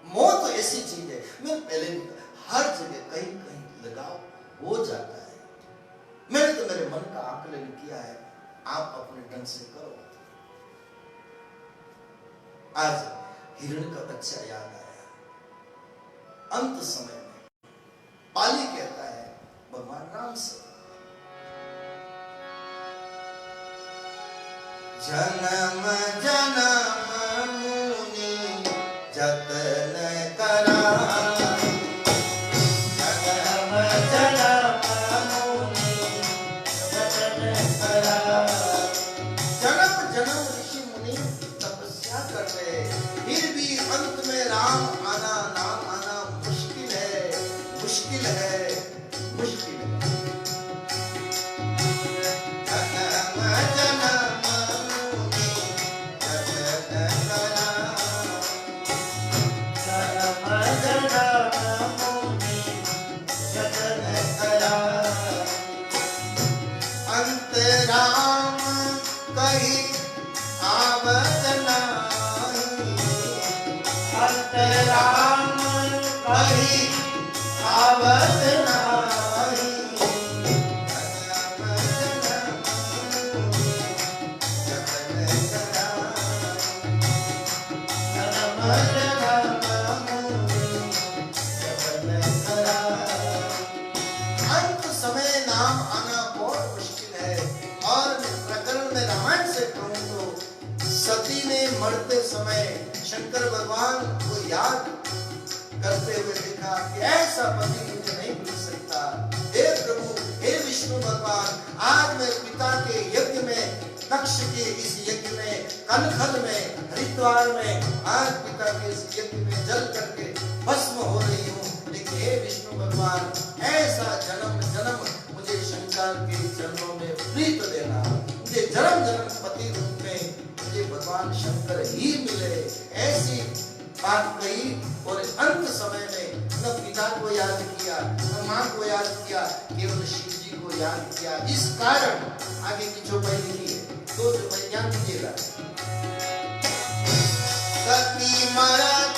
मोह तो ऐसी चीज है, मैं पहले भी हर जगह कहीं कहीं लगाव हो जाता है। मैंने तो मेरे मन का आकलन किया है, आप अपने ढंग से करो। आज हिरण का बच्चा याद आया। अंत समय में पाली कहता है भगवान राम से, जन्म जन्म मुनि जतन कराई, जन्म जन्म मुनि जतन कराई। जन्म जन्म ऋषि मुनि तपस्या कर रहे, फिर भी अंत में राम आना, नाम आना मुश्किल है, मुश्किल है, मुश्किल है। जन्म जन्म मुनि जतन कराई, जन्म जन्म मुनि जतन कराई। अंत राम कही आवत नाही, अंत राम कही आवत नाही। जन्म जन्म मुनि जतन कराई। अंत समय नाम आना बहुत मुश्किल है। और प्रकरण में रामायण से कहूं तो सती ने मरते समय शंकर भगवान को याद करते हुए देखा कि ऐसा पति मुझे नहीं मिल सकता। हे प्रभु, हे विष्णु भगवान, आज मैं पिता के यज्ञ में, दक्ष के इस यज्ञ में, कनखल में, हरिद्वार में, आज पिता के इस यज्ञ में जल करके भस्म हो रही हूँ। लेकिन हे विष्णु भगवान, ऐसा जन्म जन्म मुझे शंकर के चरणों में प्रीत देना, मुझे जन्म जन्म पति रूप में मुझे भगवान शंकर ही मिले, ऐसी बात कही। और अंत समय में न पिता को याद किया, न मां को याद किया, केवल शिव जी को याद किया। इस कारण आगे की चौपाई लिखी है, तो चौपाई ध्यान दीजिएगा। सती मरत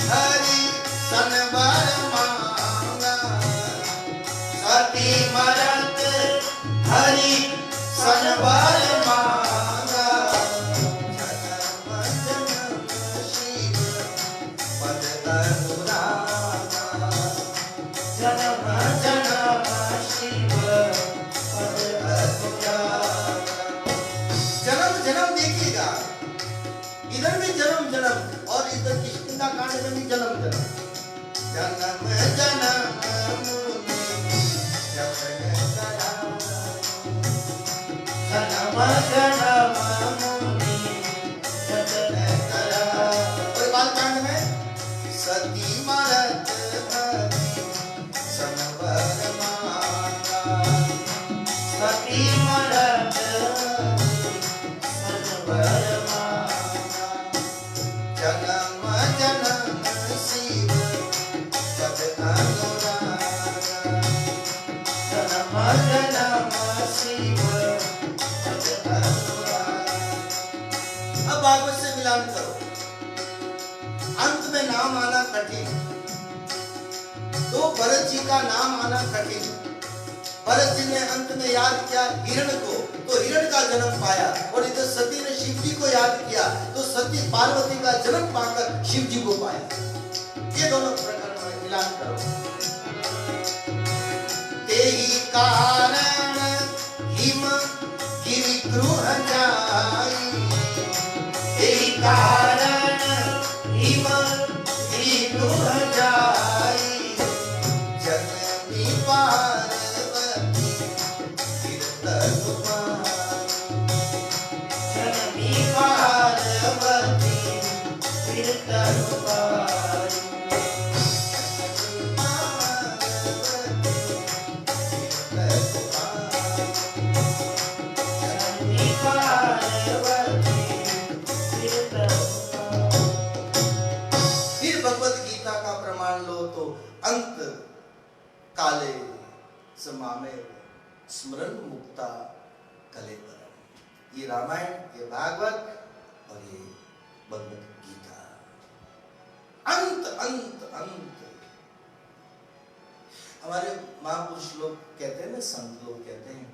हरि सनवर मांगा, सती मरत हरि सनवर मांगा। जन्म जन्म शिव पद अनुरागा, जन्म जन्म शिव पद अनुरागा। जन्म जन्म देखिएगा, इधर भी जन्म जन्म और इधर किष्किंधा कांड में भी जन्म जन्म। जन्म जन्म मुनि जतन कराई, जन्म जन्म मुनि जतन कराई। और बालकांड में सती मरत हरि सनवर मांगा, सती मरत सनवर मांगा। जन्म जन्म शिव पद अनुरागा, जन्म जन्म शिव पद अनुरागा। अब भागवत से मिलान करो। अंत में नाम आना कठिन, तो भरत जी का नाम आना कठिन। भरत जी ने अंत में याद किया हिरण को, तो हिरण का जन्म पाया। और इधर सती ने शिव जी को याद किया, तो सती पार्वती का जन्म पाकर शिव जी को पाया। ये दोनों प्रकरण में मिलान करो। तेहि कारण हिम गिरि गृह जाई, तेहि कारण हिम गिरि गृह जाई। जननी पार्वती कीर्तन पाई, जननी पार्वती कीर्तन पाई। जननी पार्वती कीर्तन पाई। ताले समामे स्मरण मुक्ता कलेवरम। ये रामायण, ये भागवत और ये भगवत गीता। अंत अंत अंत। हमारे महापुरुष लोग कहते हैं ना, संत लोग कहते हैं,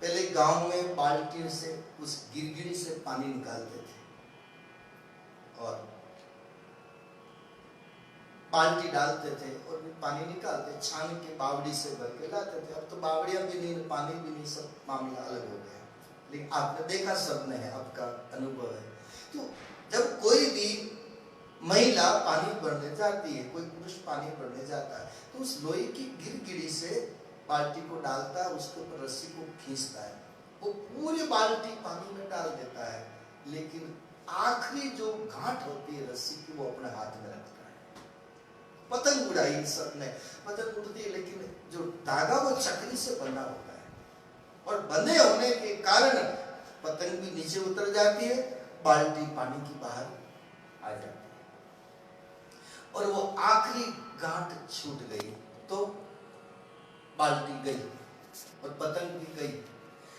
पहले गांव में बाल्टी से उस गिरगिरी से पानी निकालते थे और बाल्टी डालते थे और फिर पानी निकालते, छान के बावड़ी से भर के लाते थे। अब तो बावड़ियां भी नहीं, पानी भी नहीं, सब मामला अलग हो गया। लेकिन आपने देखा, सबने है, आपका अनुभव है। तो जब कोई भी महिला पानी भरने जाती है, कोई पुरुष पानी भरने जाता है, तो उस लोहे की गिरगिरी से बाल्टी को डालता है, उसके ऊपर रस्सी को खींचता है, वो पूरी बाल्टी पानी में डाल देता है, लेकिन आखिरी जो गांठ होती है रस्सी की, वो अपने हाथ में रखता है। पतंग उड़ाई सबने, पतंग उड़ती है, लेकिन जो धागा वो चक्री से बंधा होता है, और बंधे होने के कारण पतंग भी नीचे उतर जाती है, बाल्टी पानी की बाहर आ जाती है, और वो आखिरी गांठ छूट गई तो बाल्टी गई और पतंग भी गई।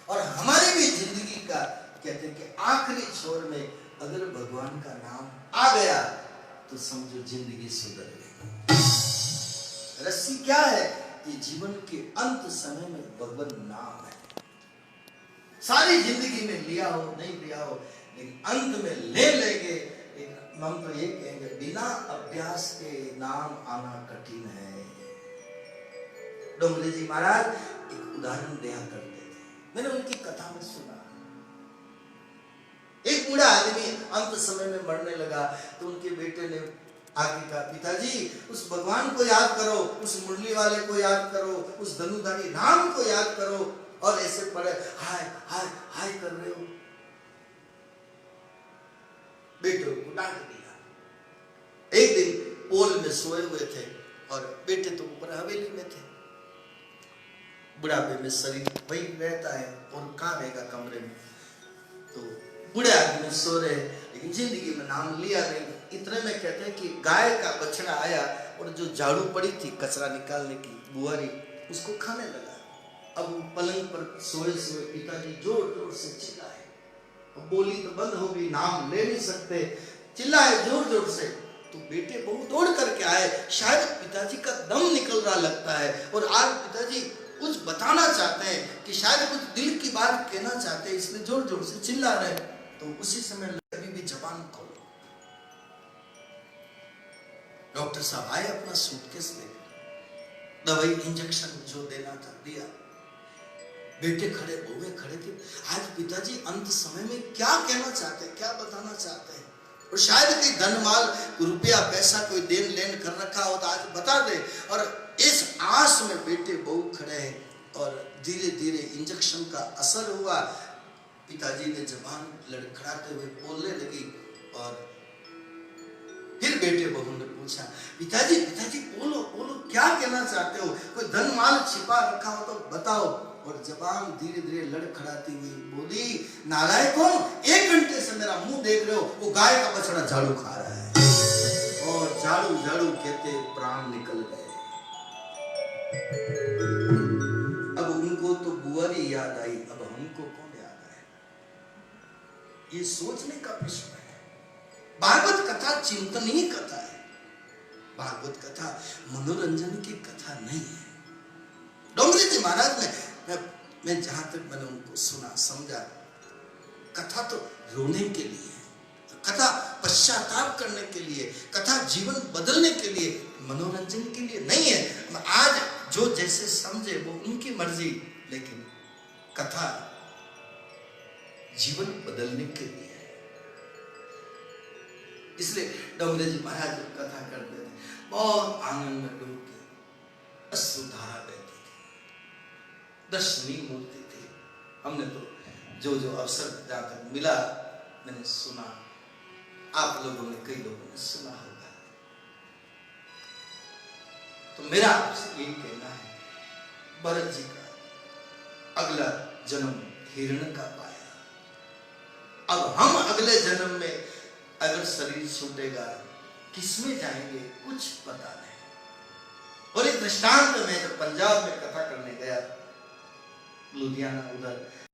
और हमारी भी जिंदगी का कहते हैं कि आखिरी छोर में अगर भगवान का नाम आ गया तो समझो जिंदगी सुधर गई। रस्सी क्या है? ये जीवन के अंत समय में भगवान नाम है। सारी जिंदगी में लिया हो नहीं लिया हो, लेकिन अंत में ले लेंगे। हम तो ये कहेंगे, बिना अभ्यास के नाम आना कठिन है। डोंगरे जी महाराज एक उदाहरण दिया करते थे, मैंने उनकी कथा में सुना। एक बूढ़ा आदमी अंत समय में मरने लगा, तो उनके बेटे ने आगे कहा, पिताजी उस भगवान को याद करो, उस मुरली वाले को याद करो, उस धनुधारी राम को याद करो, और ऐसे पड़े हाय हाय हाय कर रहे हो। बेटे को डांट दिया। एक दिन पोल में सोए हुए थे और बेटे तो ऊपर हवेली में थे। बुढ़ापे में शरीर वही रहता है और कहाँ रहेगा कमरे में, तो बूढ़े आदमी सो रहे, लेकिन जिंदगी में नाम लिया नहीं। इतने में कहते हैं कि गाय का बछड़ा आया और जो झाड़ू पड़ी थी कचरा निकालने की बुआरी, उसको खाने लगा। अब पलंग पर सोए सोए पिताजी जोर जोर से चिल्लाए, बोली तो बंद हो गई, नाम ले नहीं सकते, चिल्लाए जोर जोर से। तो बेटे बहुत दौड़ करके आए, शायद पिताजी का दम निकल रहा लगता है, और आज पिताजी कुछ बताना चाहते हैं कि शायद कुछ दिल की बात कहना चाहते हैं, इसलिए जोर जोर से चिल्ला रहे। तो उसी समय अभी भी जबान खोलो। डॉक्टर साहब आए, अपना सूटकेस लेकर दवाई इंजेक्शन जो देना था दिया। बेटे खड़े थे। आज पिताजी अंत समय में क्या कहना चाहते हैं, क्या बताना चाहते हैं, और शायद कोई धन माल रुपया पैसा कोई देन लेन कर रखा हो तो आज बता दे। और इस आस में बेटे बहू खड़े हैं, और धीरे धीरे इंजेक्शन का असर हुआ। पिताजी ने जबान लड़खड़ाते हुए बोलने लगी, और फिर बेटे बहू ने पूछा, पिताजी पिताजी बोलो बोलो, क्या कहना चाहते हो, कोई धन माल छिपा रखा हो तो बताओ। और जबान धीरे धीरे लड़खड़ाती हुई बोली, नालायक हो, 1 घंटे से मेरा मुंह देख रहे हो, वो गाय का बछड़ा झाड़ू खा रहा है। और झाड़ू झाड़ू कहते प्राण निकल गए। अब उनको तो बुआरी याद आई, अब हमको कौन याद आए? ये सोचने का प्रश्न है। भागवत कथा चिंतनीय कथा है। भागवत कथा मनोरंजन की कथा नहीं है। डोंगरे जी महाराज ने मैं जहां तक मैंने उनको सुना समझा, कथा तो रोने के लिए है, कथा पश्चाताप करने के लिए, कथा जीवन बदलने के लिए, मनोरंजन के लिए नहीं है। आज जो जैसे समझे वो उनकी मर्जी, लेकिन कथा जीवन बदलने के लिए है। इसलिए डोंगरे जी महाराज कथा करते थे, बहुत आनंद में डूब के अश्रुधारा बहती थी, दर्शनीय मूर्ति थी। हमने तो जो जो अवसर जहां तक मिला मैंने सुना, आप लोगों ने, कई लोगों ने सुना होगा। तो मेरा आपसे यही कहना है, भरत जी का अगला जन्म हिरण का पाया। अब हम अगले जन्म में अगर शरीर छूटेगा किसमें जाएंगे कुछ पता नहीं। और इस दृष्टांत में जब पंजाब में कथा करने गया, लुधियाना उधर,